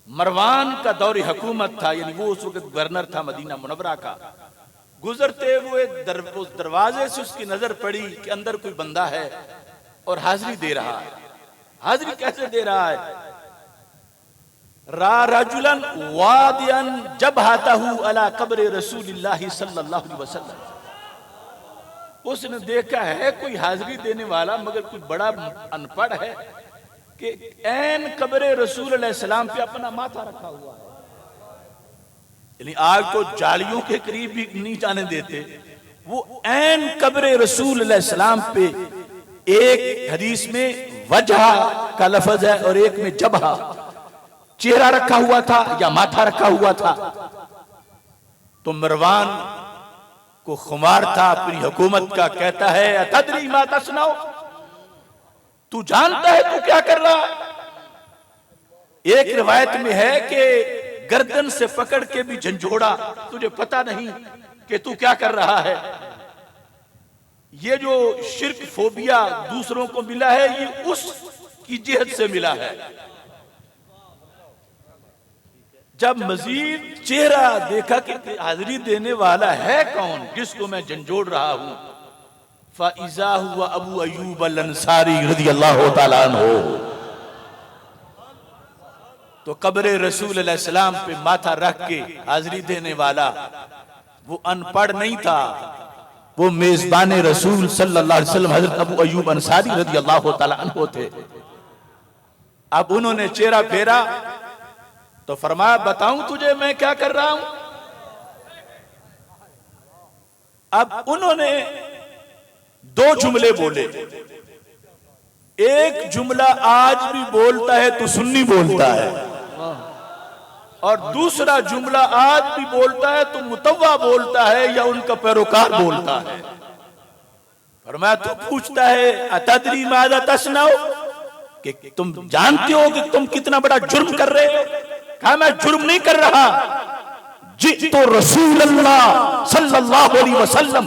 मरवान का दौर हुकूमत था, यानी वो उस वक्त गवर्नर था मदीना मुनव्वरा का। गुजरते हुए उस दरवाजे से उसकी नजर पड़ी कि अंदर कोई बंदा है और हाजिरी दे रहा है। हाजिरी कैसे दे रहा है? रा रजुलन वादियन जबहतहु अला कब्र रसूलिल्लाहि सल्लल्लाहु अलैहि वसल्लम। उसने देखा है कोई हाजिरी देने वाला मगर कोई बड़ा अनपढ़ है कि ऐन कब्र रसूल अलैहि सलाम पे अपना माथा रखा हुआ है। यानी आग तो जालियों के करीब भी नहीं जाने देते, वो ऐन कब्र रसूल अलैहि सलाम पे एक हदीस में वजह का लफ्ज है और एक में जबहा, चेहरा रखा हुआ था या माथा रखा हुआ था। तो मरवान को खुमार था अपनी हुकूमत का, कहता है अतदरी मा तस्नाउ, तू जानता है तू क्या कर रहा? एक रिवायत में है कि गर्दन से पकड़ के भी झंझोड़ा, तुझे पता नहीं कि तू क्या कर रहा है। ये जो शिर्क फोबिया दूसरों को मिला है ये उसकी जिहद से मिला है। जब मजीद चेहरा देखा कि हाजिरी देने वाला है कौन जिसको मैं झंझोड़ रहा हूं, फ़इज़ा हुआ अबू अय्यूब अल-अंसारी रज़ियल्लाहु तआला अन्हु। तो कब्र रसूल अलैहि सलाम पे माथा रख के हाजिरी देने वाला वो अनपढ़ नहीं था, वो मेजबान रसूल सल्लल्लाहु अलैहि वसल्लम हजरत अबू अय्यूब अंसारी रज़ियल्लाहु तआला अन्हु थे। अब उन्होंने चेहरा फेरा तो फरमाया बताऊं तुझे मैं क्या कर रहा हूं। अब उन्होंने 2 जुमले बोले। एक जुमला आज भी बोलता है तो सुन्नी बोलता है, और दूसरा जुमला आज भी बोलता है तो मुतव्वा बोलता है या उनका पैरोकार बोलता है। फरमाया तू पूछता है अतदरी माज़ा तस्नाउ, कि तुम जानते हो कि तुम कितना बड़ा जुर्म कर रहे हो? कहा मैं जुर्म नहीं कर रहा, जी तो रसूलुल्लाह सल्लल्लाहु अलैहि वसल्लम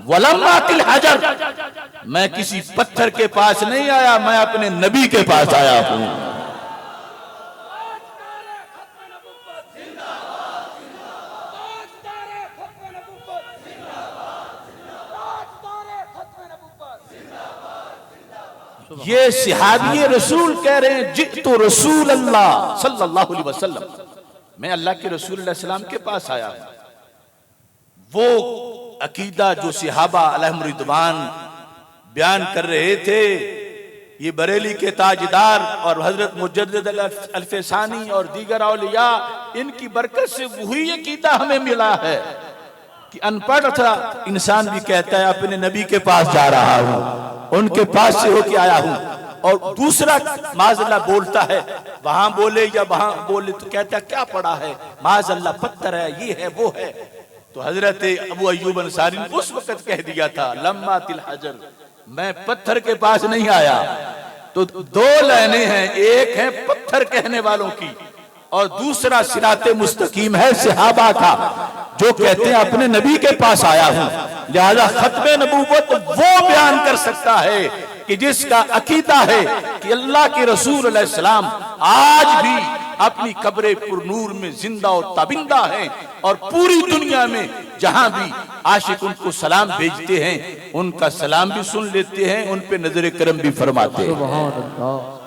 वलम्मा तिल हजर, मैं किसी पत्थर के पास नहीं आया, मैं अपने नबी के पास आया हूं। ये सिहाबी रसूल कह रहे हैं जितु रसूल अल्लाह सल्लल्लाहु अलैहि वसल्लम, मैं अल्लाह के रसूल अलैहि सलाम के पास आया। वो अकीदा जो सहाबा अलैहिम रिदवान बयान कर रहे थे, ये बरेली के ताजदार और हजरत मुजद्दिद अल-फैसानी और दीगर औलिया, इनकी बरकत से वही अकीदा हमें मिला है कि अनपढ़ था इंसान भी कहता है अपने नबी के पास जा रहा हूं, उनके पास से होके आया हूं। और दूसरा माज़अल्लाह बोलता है, वहां बोले या वहां बोले तो कहता क्या पड़ा है, माज़अल्लाह पत्थर है, ये है वो है। तो हजरत अबू अय्यूब अंसारी ने उस वक्त कह दिया था, लम्मा तिल हजर, मैं पत्थर के पास नहीं आया। तो दो लाइनें हैं, एक है पत्थर कहने वालों की और दूसरा सिराते मुस्तकीम है सहाबा का, जो कहते हैं अपने नबी के पास आया हूं। लिहाजा खत्मे नबूवत वो बयान कर सकता है कि जिसका अकीदा है कि अल्लाह के रसूल अलैहिस्सलाम आज भी अपनी कब्रे पुरनूर में जिंदा और ताबिंदा हैं और पूरी दुनिया में जहां भी आशिक उनको सलाम भेजते हैं उनका सलाम भी सुन लेते हैं, उन पे नजर करम भी फरमाते हैं। सुभान अल्लाह।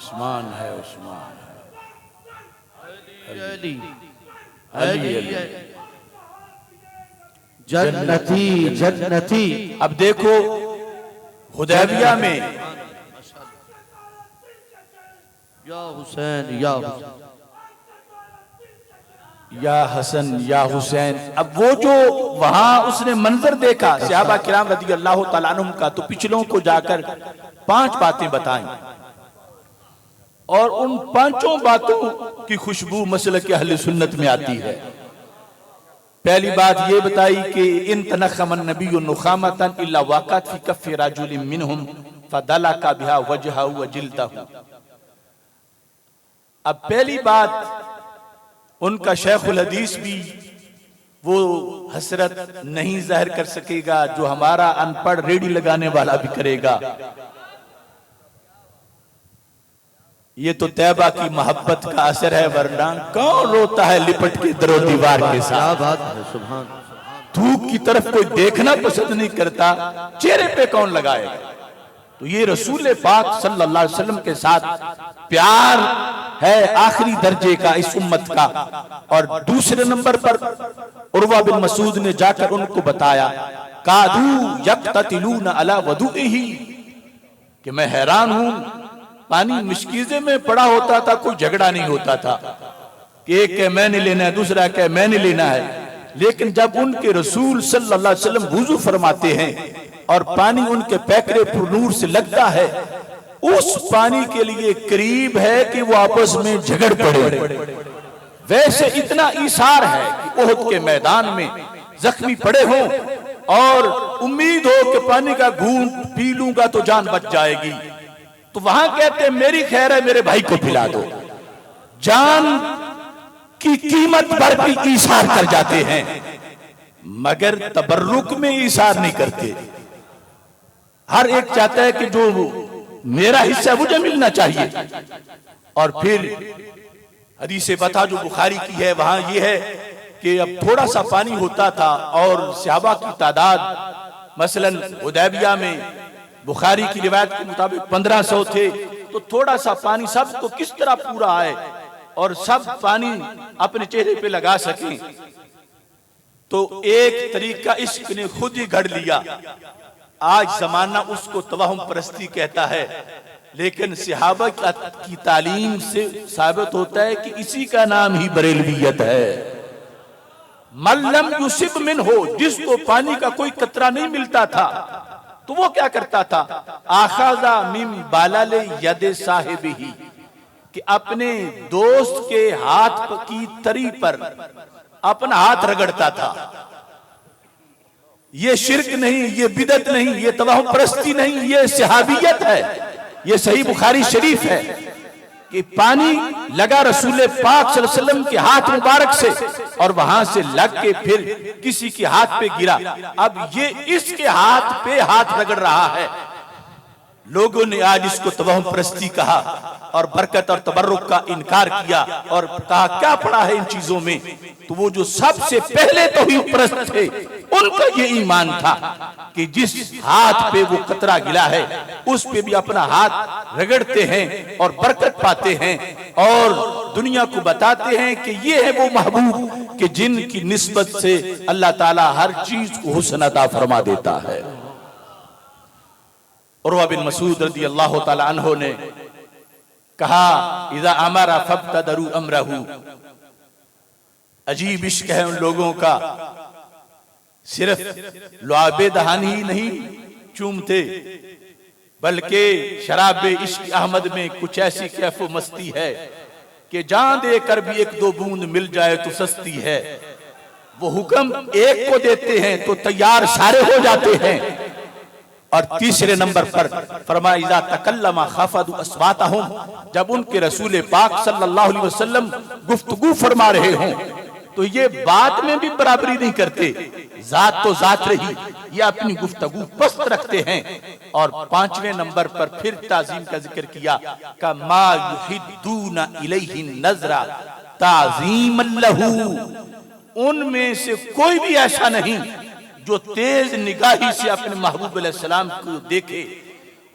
उस्मान है, उस्मान है, अली अली अली। जन्नती जन्नती। अब देखो हुदैबिया में या हुसैन या हुसैन, या हसन या हुसैन। अब वो जो वहां उसने मंजर देखा सहाबा किराम रज़ी अल्लाह तआला अन्हुम का, तो पिछलों को जाकर 5 बातें बताएं और उन 5 बातों की खुशबू मसलक के अहले सुन्नत में आती है। पहली बात ये बताई कि इन तनखमन नबी नुखामतन इल्ला वाक़अत फी कफ़्फ़ि रजुलिन मिनहुम फदलका बिहा वजहहु व जिल्दहु। अब पहली बात, उनका शेखुल हदीस भी वो हसरत नहीं जाहिर कर सकेगा जो हमारा अनपढ़ रेडी लगाने वाला भी करेगा। ये तो तैबा की मोहब्बत का असर है, वरना कौन रोता है लिपट के दरो दीवार के साथ। क्या बात है, सुभान। धूप की तरफ कोई देखना पसंद नहीं करता, चेहरे पे कौन लगाएगा। तो ये रसूल पाक सल्लल्लाहु अलैहि वसल्लम के साथ प्यार है आखिरी दर्जे का इस उम्मत का। और दूसरे नंबर पर उर्वा बिन मसूद ने जाकर उनको बताया, कादू यक्ततिलून अला वदुइही, कि मैं हैरान हूं, पानी मुश्किज़े में पड़ा होता था, कोई झगड़ा नहीं होता था कि एक कहे मैंने लेना है, दूसरा कहे मैंने लेना है। लेकिन जब उनके रसूल सल्लल्लाहु अलैहि वसल्लम वुजू फरमाते हैं और पानी उनके पैकरे पुरनूर से लगता है, उस पानी के लिए करीब है कि वो आपस में झगड़ पड़े। वैसे इतना ईसार है कि ओहद के मैदान में जख्मी पड़े हों और उम्मीद हो कि पानी का घूंट पी लूंगा तो जान बच जाएगी, तो वहां कहते हैं मेरी खैर है, मेरे भाई को पिला दो। जान की कीमत पर भी ईसार कर जाते हैं, मगर तबर्रुक में ईसार नहीं करते। हर एक चाहता है कि जो मेरा हिस्सा मुझे मिलना चाहिए। और फिर हदीस बता जो बुखारी की है, वहां ये है कि अब थोड़ा सा पानी होता था और सहाबा की तादाद मसलन हुदैबिया में बुखारी की रिवायत के मुताबिक 1500 थे, तो थोड़ा सा पानी सबको किस तरह पूरा आए और सब पानी अपने चेहरे पे लगा सकें। तो एक तरीका इश्क ने खुद ही घड़ लिया। आज जमाना उसको तवाहुम परस्ती कहता है, लेकिन सहाबा की तालीम से साबित होता है कि इसी का नाम ही बरेलवियत है। मल्लम युसिब मिन हो, जिसको पानी का कोई कतरा नहीं मिलता था तो वो क्या करता था, आखाजा मिम बालाले यदे साहिबिही, कि अपने दोस्त के हाथ की तरी पर अपना हाथ रगड़ता था। ये शिर्क नहीं, ये बिदत नहीं, ये तवाहुम परस्ती नहीं, ये सहाबियत है। ये सही बुखारी शरीफ है कि पानी लगा रसूल पाक सल्लल्लाहु अलैहि वसल्लम के हाथ मुबारक से और वहां से लग के फिर किसी के हाथ पे गिरा। अब ये इसके हाथ पे हाथ रगड़ रहा है, लोगों ने आज इसको तवहम परस्ती कहा और बरकत और तबर्रुक का इनकार किया और कहा क्या पड़ा है इन चीजों में। तो वो जो सबसे पहले तौहीद परस्त थे उनका ये ईमान था कि जिस हाथ पे वो कतरा गिला है उस पे भी अपना हाथ रगड़ते हैं और बरकत पाते हैं और दुनिया को बताते हैं कि ये है वो महबूब कि जिनकी निस्बत से अल्लाह ताला हर चीज को हुस्न अता फरमा देता है। उर्वा बिन मसूद रज़ी अल्लाह ताला अन्हो ने कहा इज़ा अमरा फब्तदरू अमरहू। अजीब इश्क है उन लोगों का, सिर्फ लुआबे दहान ही नहीं चूमते बल्कि शराब इश्क अहमद में कुछ ऐसी कैफो मस्ती है कि जान देकर भी एक दो बूंद मिल जाए तो सस्ती है। वो हुक्म एक को देते हैं तो तैयार सारे हो जाते हैं। और तीसरे नंबर पर फरमाया इज़ा तकल्लमा खफदु अस्वातहुम, जब उनके रसूल पाक सल्लल्लाहु अलैहि वसल्लम गुफ्तगू फरमा रहे हों तो ये बात में भी बराबरी नहीं करते, जात तो जात रही, ये अपनी गुफ्तगू पस्त रखते हैं। और पांचवें नंबर पर फिर ताजीम का जिक्र किया का मा युहिद्दूना इलैहि नजरा ताजीमन लहू। उनमें से कोई भी ऐसा नहीं जो तेज निगाही से अपने महबूब अलैहिस्सलाम को देखे,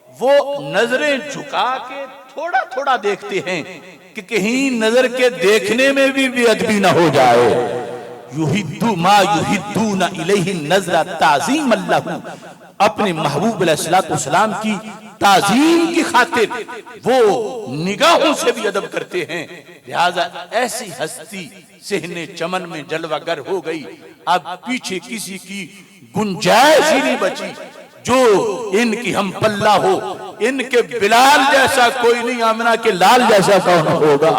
वो नजरें झुका के थोड़ा थोड़ा देखते हैं कि कहीं नजर के देखने में भी बेअदबी ना हो जाए। युहिद्दू मा युहिद्दूना इलैहि नजरा ताज़ीमन लहू, अपने महबूब अलैहिस्सलाम की ताजीम की खातिर वो निगाहों से भी अदब करते हैं। लिहाजा ऐसी हस्ती सेहने चमन में जलवागर हो गई, अब पीछे किसी की गुंजाइश ही नहीं बची जो इनकी हम पल्ला हो। इनके बिलाल जैसा कोई नहीं, आमिना के लाल जैसा कौन होगा।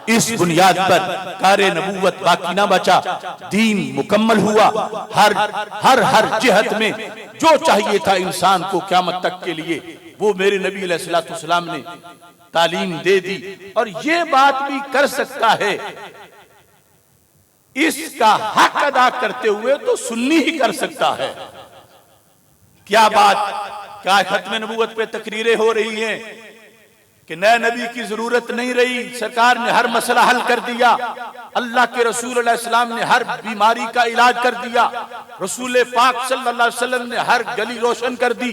इस बुनियाद पर कारे नबूवत बाकी ना बचा, दीन मुकम्मल हुआ। हर हर हर जिहत में जो चाहिए था इंसान को क़यामत तक के लिए वो मेरे नबी अलैहिस्सलाम ने तालीम दे दी। और ये बात भी कर सकता है, इसका हक अदा करते हुए तो सुन्नी ही कर सकता है। क्या बात, क्या खत्म नबूवत पे तकरीरें हो रही हैं कि नए नबी की जरूरत नहीं रही, सरकार ने हर मसला हल कर दिया, अल्लाह के रसूल अलैहिस्सलाम ने हर बीमारी का इलाज कर दिया, रसूल पाक सल्लल्लाहु अलैहि वसल्लम ने हर गली रोशन कर दी,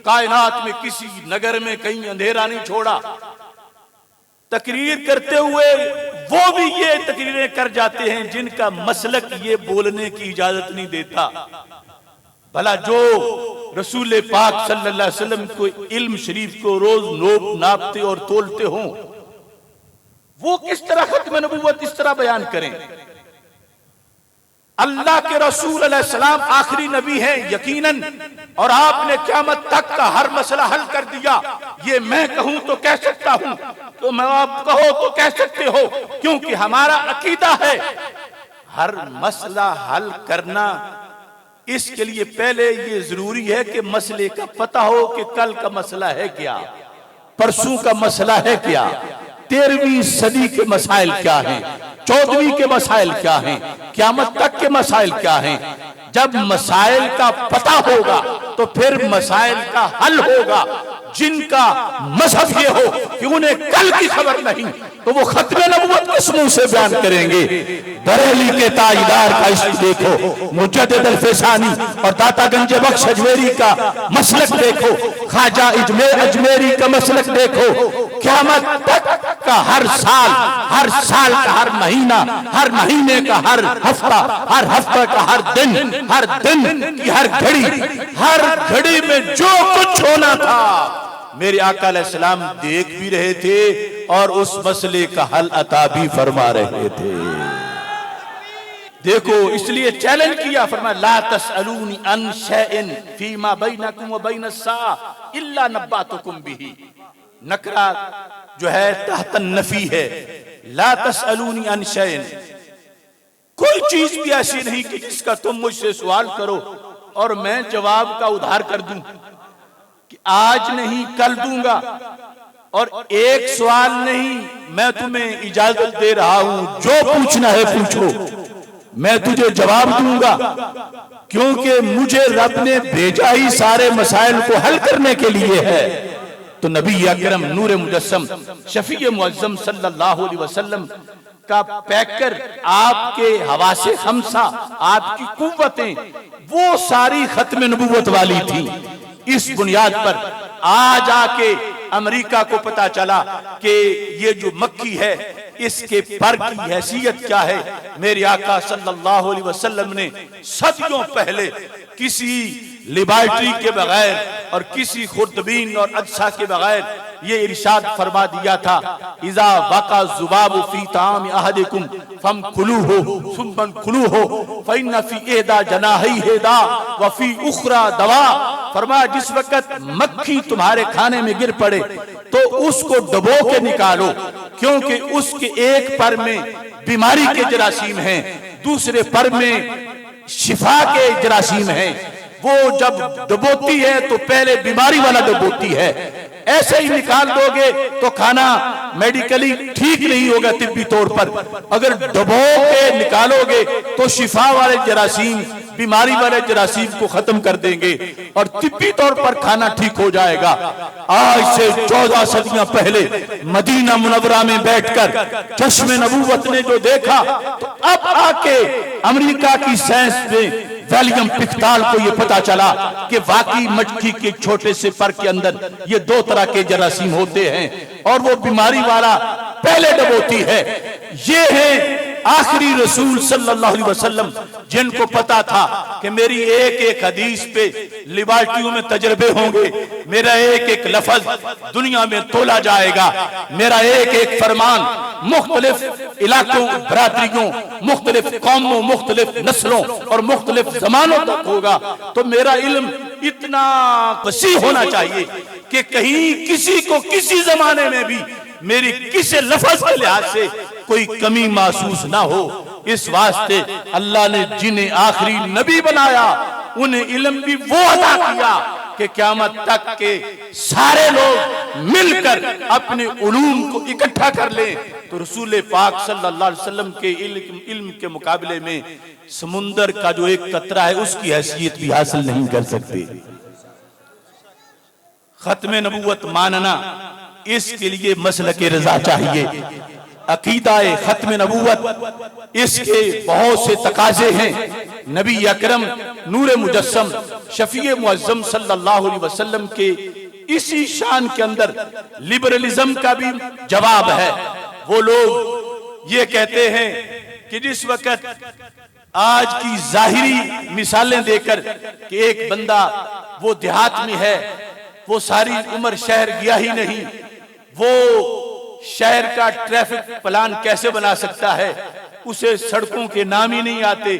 कायनात में किसी नगर में कहीं अंधेरा नहीं छोड़ा। तकरीर करते हुए वो भी ये तकरीरें कर जाते हैं जिनका मसलक ये बोलने की इजाजत नहीं देता। भला जो रसूल पाक सल्लल्लाहु अलैहि वसल्लम को इल्म शरीफ को रोज नापते और तोलते हों, वो किस तरह खत्म नबूवत इस तरह बयान करें। अल्लाह के रसूल अलैहिस्सलाम आखिरी नबी हैं यकीनन, और आपने क़यामत तक का हर मसला हल कर दिया। ये मैं कहूं तो कह सकता हूं, तो मैं आप कहो तो कह सकते हो, क्योंकि हमारा अकीदा है हर मसला हल करना। इसके लिए पहले ये जरूरी है कि मसले का पता हो कि कल का मसला है क्या, परसों का मसला है क्या, 13वीं सदी के मसाइल क्या हैं, 14वीं के मसाइल क्या हैं, क़यामत तक के मसाइल क्या हैं। जब मसाइल का पता होगा तो फिर मसाइल का हल होगा। जिनका मजहब ये हो कि उन्हें कल की खबर नहीं, तो वो खत्म नबूवत किस मुंह से बयान करेंगे। बरेली के ताजदार का इश्क देखो, मुजद्दिद अल-फैसानी और दाता गंज बख्श अजमेरी का मसलक देखो, ख्वाजा अजमेरी का मसलक देखो। क़यामत तक का हर साल का हर महीना, हर महीने का हर हफ्ता का हर दिन की हर घड़ी में जो कुछ होना था मेरे आका अलैहिस्सलाम देख भी रहे थे और उस मसले का हल अता भी फरमा रहे थे। देखो, इसलिए चैलेंज किया, फरमाया ला तसअलूनी अन शैइन फीमा बैनकुम व बैनस्सा इल्ला नब्बातुकुम बिही। नकरा जो है तहतन नफी है, ला तसअलूनी अन शैइन, कोई चीज भी ऐसी नहीं कि जिसका तुम मुझसे सवाल करो और मैं जवाब का उधार कर दूं कि आज नहीं कल दूंगा। और एक सवाल नहीं, मैं तुम्हें इजाजत दे रहा हूं, जो पूछना है पूछो, मैं तुझे जवाब दूंगा, क्योंकि मुझे रब ने भेजा ही सारे मसाइल को हल करने के लिए है। तो नबी अकरम नूर मुजस्सम शफी मुअज्जम सल्लल्लाहु अलैहि वसल्लम का पैकर, आपके हवासे खमसा, आपकी कुव्वतें, वो सारी खत्म नबूवत वाली थी। इस बुनियाद पर आज आके अमेरिका को पता चला कि ये जो मक्खी है इसके पर की हैसियत क्या है। मेरे आका सल्लल्लाहु अलैहि वसल्लम ने सदियों पहले किसी लेबोरेटरी के बगैर और किसी खुर्दबीन और अज्सा के बगैर ये इरशाद फरमा दिया था, इज़ा वक़ा ज़ुबाबु फी ताम अहदिकुम फम खुलूहु सुम्मन खुलूहु फ़इन्न फी इहदा जनाही हिदा व फी उखरा दवा। फरमाया जिस वक्त मक्खी तुम्हारे खाने में गिर पड़े तो उसको डबो के निकालो, क्योंकि उसके एक पर में बीमारी के जरासीम हैं, दूसरे पर में शिफा के जरासीम हैं। वो जब डबोती है तो पहले बीमारी वाला डबोती है, ऐसे ही निकाल दोगे तो खाना मेडिकली ठीक नहीं होगा तिब्बी तौर पर। अगर डबो के निकालोगे तो शिफा वाले जरासीम, बीमारी वाले जरासीम को खत्म कर देंगे और तिब्बी तौर पर खाना ठीक हो जाएगा। आज से 14 सदियां पहले मदीना मुनव्वरा में बैठकर चश्मे नबूवत ने जो देखा, तो अब आके अमेरिका की साइंस में विलियम पिक्ताल को यह पता चला कि वाकई मक्खी के छोटे से पर के अंदर ये 2 तरह के जरासीम होते हैं और वो बीमारी वाला पहले डबोती है। ये है आखिरी रसूल सल्लल्लाहु अलैहि वसल्लम, जिनको पता था कि मेरी एक एक हदीस पे लिबर्टियों में तजर्बे होंगे, मेरा एक एक लफ्ज दुनिया में तोला जाएगा, मेरा एक एक फरमान मुख्तलिफ इलाकों, बरादरियों, मुख्तलिफ कौमों, मुख्तलिफ नस्लों और मुख्तलिफ जमानों तक होगा। तो मेरा इल्म इतना वसी होना चाहिए कि कहीं किसी को किसी जमाने में भी मेरी किसी लफ्ज के लिहाज से कोई कमी महसूस ना हो। इस वास्ते अल्लाह ने जिन्हें आखिरी नबी बनाया उन्हें इल्म भी वो अता किया कि क़यामत तक के सारे लोग मिलकर अपने उलूम को इकट्ठा कर लें। तो रसूल पाक सल्लल्लाहु अलैहि वसल्लम के इल्म के मुकाबले में समुंदर का जो एक कतरा है उसकी हैसियत भी हासिल नहीं कर सकते। खत्म नबूवत मानना, इसके लिए मसलक रज़ा चाहिए। अकीदाए खत्म नबूवत, इसके बहुत से तकाजे हैं। नबी अकरम नूर मुजस्सम शफी मुअज्जम सल्लल्लाहु अलैहि वसल्लम के इसी शान के अंदर लिबरलिज्म का भी जवाब है। वो लोग ये कहते हैं कि जिस वक्त आज की जाहिरी मिसालें देकर कि एक बंदा वो देहात में है, वो सारी उम्र शहर गया ही नहीं, वो शहर का ट्रैफिक प्लान कैसे बना सकता है, उसे सड़कों के नाम ही नहीं आते,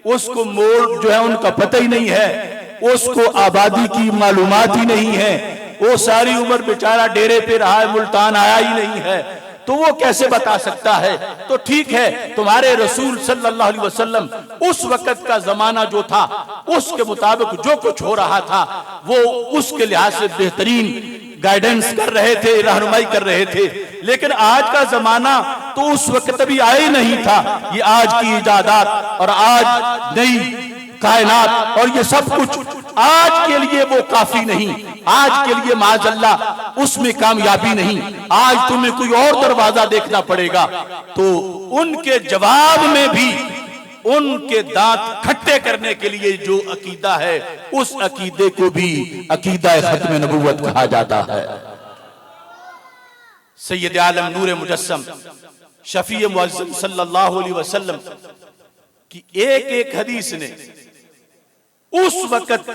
उसको मोड़ जो है उनका पता ही नहीं है, उसको आबादी की मालूमात ही नहीं है, वो सारी उम्र बेचारा डेरे पे रहा है, मुल्तान आया ही नहीं है, तो वो कैसे बता सकता है। तो ठीक है, तुम्हारे रसूल सल्लल्लाहु अलैहि वसल्लम उस वक्त का जमाना जो था उसके मुताबिक जो कुछ हो रहा था वो उसके लिहाज से बेहतरीन गाइडेंस कर रहे थे, रहनुमाई कर रहे थे। लेकिन आज का जमाना तो उस वक्त भी आया ही नहीं था। ये आज की इजादात और आज नई कायनात और ये सब कुछ आज के लिए वो काफी नहीं, आज के लिए माज़अल्लाह उसमें कामयाबी नहीं, आज तुम्हें कोई और दरवाजा देखना पड़ेगा। तो उनके जवाब में भी उनके दांत खट्टे करने के लिए जो अकीदा है उस अकीदे को भी अकीदा खत्म नबूवत कहा जाता है। सैयद आलम नूर मुजस्सम शफी मुअज्जम सल्लल्लाहु अलैहि वसल्लम की एक एक हदीस ने उस वक्त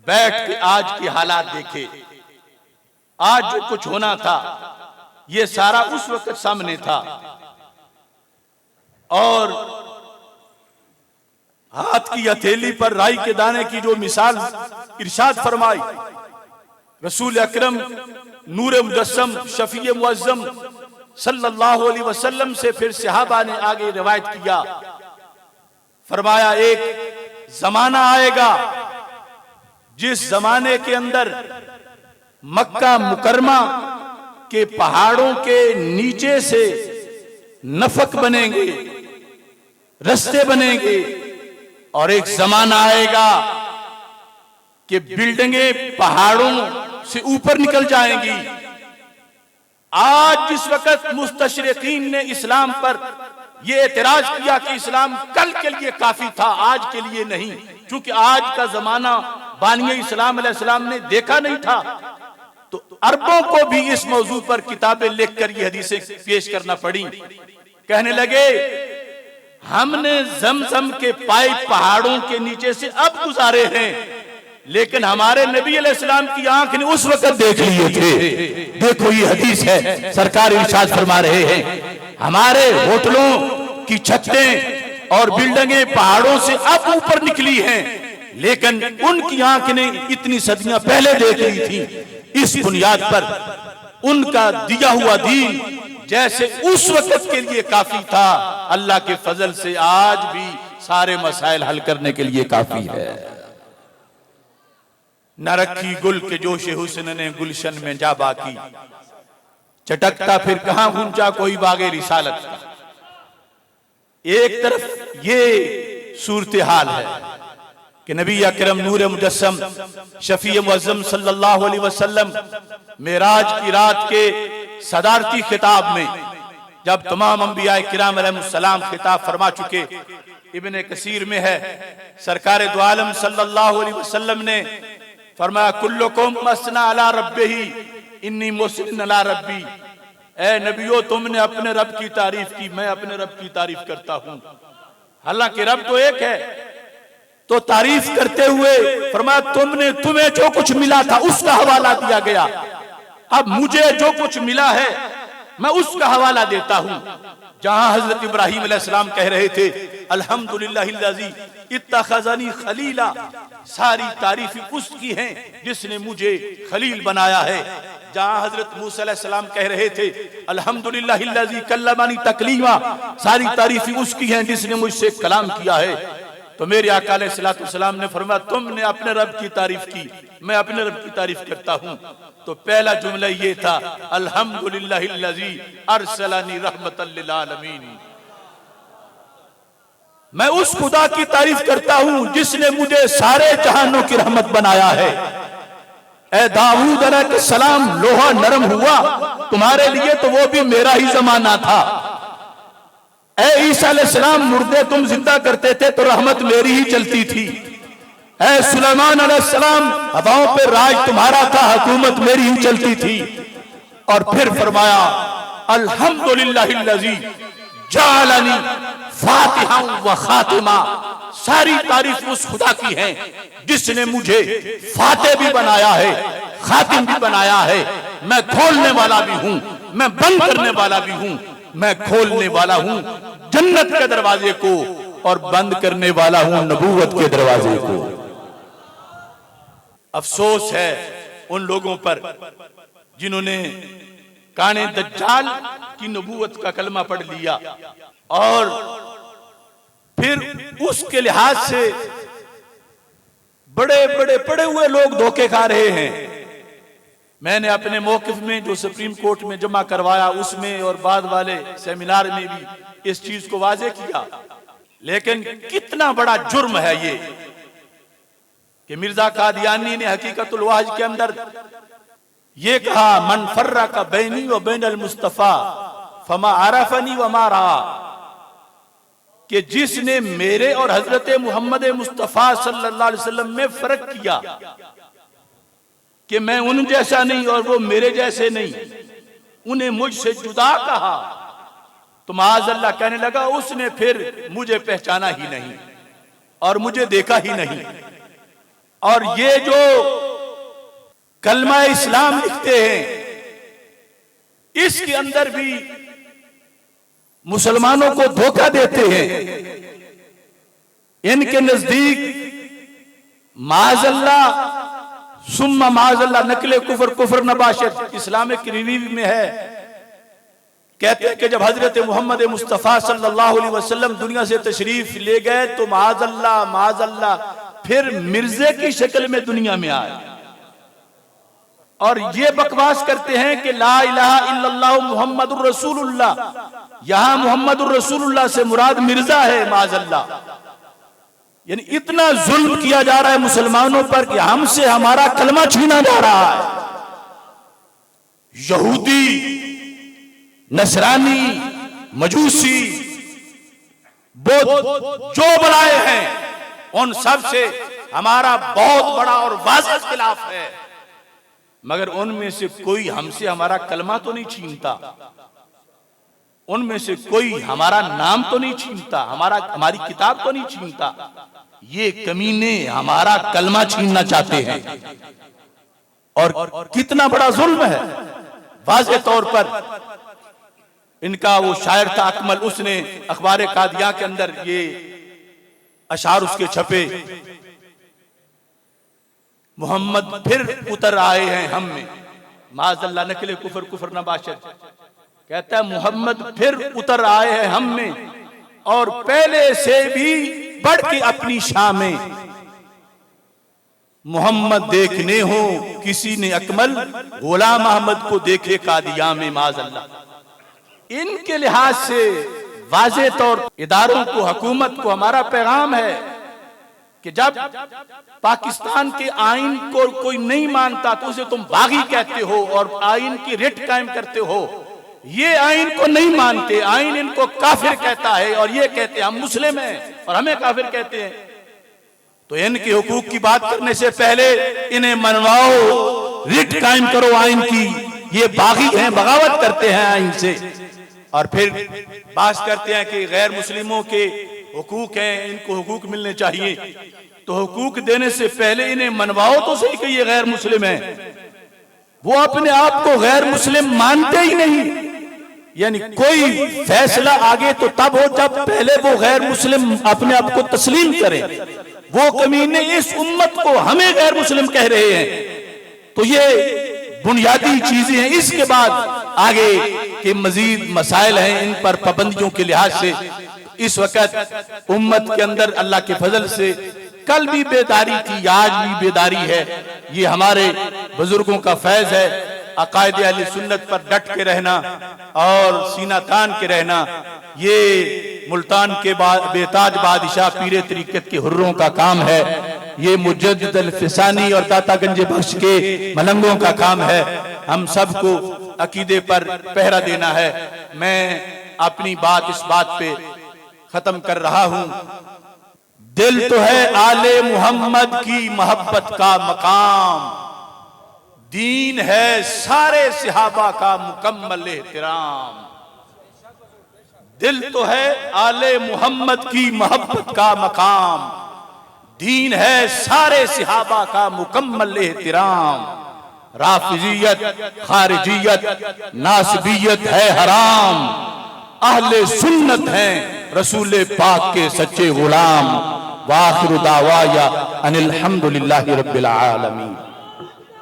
बैठ के आज के हालात देखे, आज जो कुछ होना था ये सारा उस वक्त सामने था। और हाथ की हथेली पर राई के दाने की जो मिसाल इरशाद फरमाई, रसूल अकरम नूर मुजस्सम शफी मुअज्जम सल्लल्लाहु अलैहि वसल्लम से फिर सहाबा ने आगे रिवायत किया, फरमाया एक जमाना आएगा जिस जमाने के अंदर मक्का मुकरमा के पहाड़ों के नीचे से नफक बनेंगे, रास्ते बनेंगे और एक जमाना आएगा कि बिल्डिंगें पहाड़ों से ऊपर निकल जाएंगी। आज जिस वक्त मुस्तशरिकीन ने इस्लाम पर यह एतराज किया कि इस्लाम कल के लिए काफी था, आज के लिए नहीं, क्योंकि आज का जमाना बानिए इस्लाम अलैहिस्सलाम ने देखा नहीं था, तो अरबों को भी इस मौजू पर किताबें लिखकर ये हदीसें पेश करना पड़ी। कहने लगे हमने जमजम के पाइप पहाड़ों के नीचे से अब गुजारे हैं, लेकिन हमारे नबी अलैहिस्सलाम की आंख ने उस वक्त देख लिए थे। देखो ये हदीस है, सरकार इरशाद फरमा रहे हैं हमारे होटलों की छतें और बिल्डिंगें पहाड़ों से अब ऊपर निकली हैं, लेकिन उनकी आंख ने इतनी सदियां पहले देख ली थी। इस बुनियाद पर उनका दिया हुआ दीन जैसे उस वक्त के लिए काफी था, अल्लाह के फजल से आज भी सारे मसाइल हल करने के लिए काफी है। न रखी गुल के जोशे हुस्न ने गुलशन में जा बाकी, चटकता फिर कहां गूंजा कोई बागे रिसालत का। एक तरफ ये सूरत हाल है कि नबी अकरम नूर मुजस्सम शफी मुअज़्ज़म सल्लल्लाहु अलैहि वसल्लम मेराज की रात के सदारती खिताब में जब तमाम अंबिया किराम अलैहिस्सलाम खिताब फरमा चुके, इब्ने कसीर में है सरकार दो आलम सल्लल्लाहु अलैहि वसल्लम ने फरमाया कुल्लुकुम मसना अला रब्बिही इन्नी मुस्लिन अला रब्बी। ए नबियो तुमने अपने रब की तारीफ की, मैं अपने रब की तारीफ करता हूं। हालांकि रब तो एक है, तो तारीफ करते हुए फरमाया तुम्हें जो कुछ मिला था उसका हवाला दिया गया, अब मुझे जो कुछ मिला है मैं उसका हवाला देता हूं। जहां हजरत इब्राहीम अलैहिस्सलाम कह रहे थे अल्हम्दुलिल्लाहिल्लज़ी इत्तखज़नी खलीला, सारी तारीफ उसकी है जिसने मुझे खलील बनाया है। जहां हजरत मूसा अलैहिस्सलाम कह रहे थे अल्हम्दुलिल्लाहिल्लज़ी कल्लमनी तकलीमा, सारी तारीफ उसकी है जिसने मुझसे कलाम किया है। तो मेरे आका अलैहिस्सलाम ने फरमाया तुमने अपने रब की तारीफ की, मैं अपने रब की तारीफ करता हूं। तो पहला जुमला ये था अल्हम्दुलिल्लाहिल्लज़ी अरसलनी रहमतल लिल आलमीन, मैं उस खुदा की तारीफ करता हूं जिसने मुझे सारे जहानों की रहमत बनाया है। ए दाऊद अलैहिस्सलाम लोहा नरम हुआ तुम्हारे लिए तो वो भी मेरा ही जमाना था। ए ईसा अलैहिस्सलाम मुर्दे तुम जिंदा करते थे तो रहमत मेरी ही चलती थी। ए सुलेमान अलैहिस्सलाम हवाओं पे राज तुम्हारा था, हुकूमत मेरी ही चलती थी। और फिर फरमाया अल्हम्दुलिल्लाहिल्लज़ी जालनी फातिहा व खातिमा, सारी तारीफ उस खुदा की है जिसने मुझे फातिह भी बनाया है, खातिम भी बनाया है। मैं खोलने वाला भी हूं, मैं बंद करने वाला भी हूं, मैं खोलने वाला हूं जन्नत के दरवाजे को और बंद करने वाला हूं नबूवत के दरवाजे को। अफसोस है उन लोगों पर जिन्होंने काने दज्जाल की नबूवत का कलमा पढ़ लिया और फिर उसके लिहाज से बड़े बड़े पड़े हुए लोग धोखे खा रहे हैं। मैंने अपने मौकिफ में जो सुप्रीम कोर्ट में जमा करवाया उसमें और बाद वाले सेमिनार में भी इस चीज को वाजे किया, लेकिन कितना बड़ा जुर्म है ये कि मिर्जा कादियानी ने हकीकतुल वाहिज के अंदर ये कहा मन फर्रका बैनी व बैनल मुस्तफा फमा आरफनी व मा रहा, कि जिसने मेरे और हजरत मोहम्मद मुस्तफा सल्लल्लाहु अलैहि वसल्लम में फर्क किया कि मैं उन जैसा नहीं और वो मेरे जैसे नहीं, उन्हें मुझसे जुदा कहा, तो माअज़ल्लाह कहने लगा उसने फिर मुझे पहचाना ही नहीं और मुझे देखा ही नहीं। और ये जो कलमा इस्लाम लिखते हैं इसके अंदर भी मुसलमानों को धोखा देते हैं। इनके नजदीक माअज़ल्लाह सुम्मा माअज़ल्लाह नकले कुफर कुफर नबाशत इस्लामिक रिव्यू में है, कहते हैं कि जब हजरत मोहम्मद मुस्तफ़ा सल्लल्लाहु अलैहि वसल्लम दुनिया से तशरीफ ले गए तो माअज़ल्लाह माअज़ल्लाह फिर मिर्जे की शक्ल में दुनिया में आए और ये बकवास करते हैं कि ला इलाहा इल्लल्लाह मुहम्मदुर रसूलुल्लाह, यहां मुहम्मदुर रसूलुल्लाह से मुराद मिर्जा है माज़अल्लाह। यानी इतना जुल्म किया जा रहा है मुसलमानों पर कि हमसे हमारा कलमा छीना जा रहा है। यहूदी, नसरानी, मजूसी, बौद्ध जो बनाए हैं उन सब से हमारा बहुत बड़ा और वाज़ेह खिलाफ है, मगर उनमें से कोई हमसे हमारा कलमा तो नहीं छीनता, उनमें से कोई हमारा नाम तो नहीं छीनता, हमारी किताब तो नहीं छीनता। ये कमीने हमारा कलमा छीनना चाहते हैं। और कितना बड़ा जुल्म है। वाज़ेह तौर पर इनका वो शायर था अकमल, उसने अखबार कादिया के अंदर ये अशार उसके छपे, मोहम्मद फिर उतर आए हैं हम में, माज़अल्लाह नकले कुफर कुफर नबाशत, कहता है मोहम्मद फिर उतर आए हैं हम में और पहले से भी बढ़ के अपनी शान में। मोहम्मद देखने हो किसी ने अकमल, गुलाम अहमद को देखे कादिया में माज़अल्लाह। इनके लिहाज से वाज़ेह तौर इदारों को, हुकूमत को हमारा पैगाम है कि जब पाकिस्तान के आइन को कोई नहीं मानता तो उसे तुम बागी कहते हो और आइन की रिट कायम करते हो। ये आइन को नहीं मानते, आइन इनको काफिर कहता है और ये कहते हैं हम मुस्लिम हैं और हमें काफिर कहते हैं। तो इनके हुकूक की बात करने से पहले इन्हें मनवाओ, रिट कायम करो आइन की। ये बागी हैं, बगावत करते हैं आइन से, और फिर बात करते हैं कि गैर मुस्लिमों के हुकूक हैं, इनको हुकूक मिलने चाहिए। तो हुकूक देने से पहले इन्हें मनवाओ तो सही कि ये गैर मुस्लिम है। वो अपने आप को गैर मुस्लिम मानते ही नहीं। यानी कोई फैसला आगे तो तब हो जब पहले वो गैर मुस्लिम अपने आप को तस्लीम करे। वो कमीने इस उम्मत को हमें गैर मुस्लिम कह रहे हैं। तो ये बुनियादी चीजें हैं। इसके बाद आगे के मजीद मसाइल हैं, इन पर पाबंदियों के लिहाज से इस वक्त उम्मत के अंदर अल्लाह के फजल से कल भी बेदारी थी, आज भी बेदारी है। ये हमारे बुजुर्गों का फैज है। अकायद अहले सुन्नत पर डट के रहना और सीना तान के रहना, ये मुल्तान के बेताज बादशाह पीरे तरीकत के हुर्रों का काम है। ये मुजद्दिद अल-फिसानी और दाता गंज बख्श के मलंगों का काम है। हम सबको अकीदे पर पहरा देना है। मैं अपनी बात इस बात पे खत्म कर रहा हूं। दिल तो है आले मुहम्मद की मोहब्बत का मकाम, दीन है सारे सहाबा का मुकम्मल एहतराम। दिल तो है आले मुहम्मद की मोहब्बत का मकाम, दीन है सारे सहाबा का मुकम्मल एहतराम। राफिजियत, खारिजियत, नासबियत है हराम, अहले सुन्नत हैं रसूल पाक के सच्चे गुलाम। वाखिरु दावाया अनिल हम्दुलिल्लाहि रब्बिल आलमीन।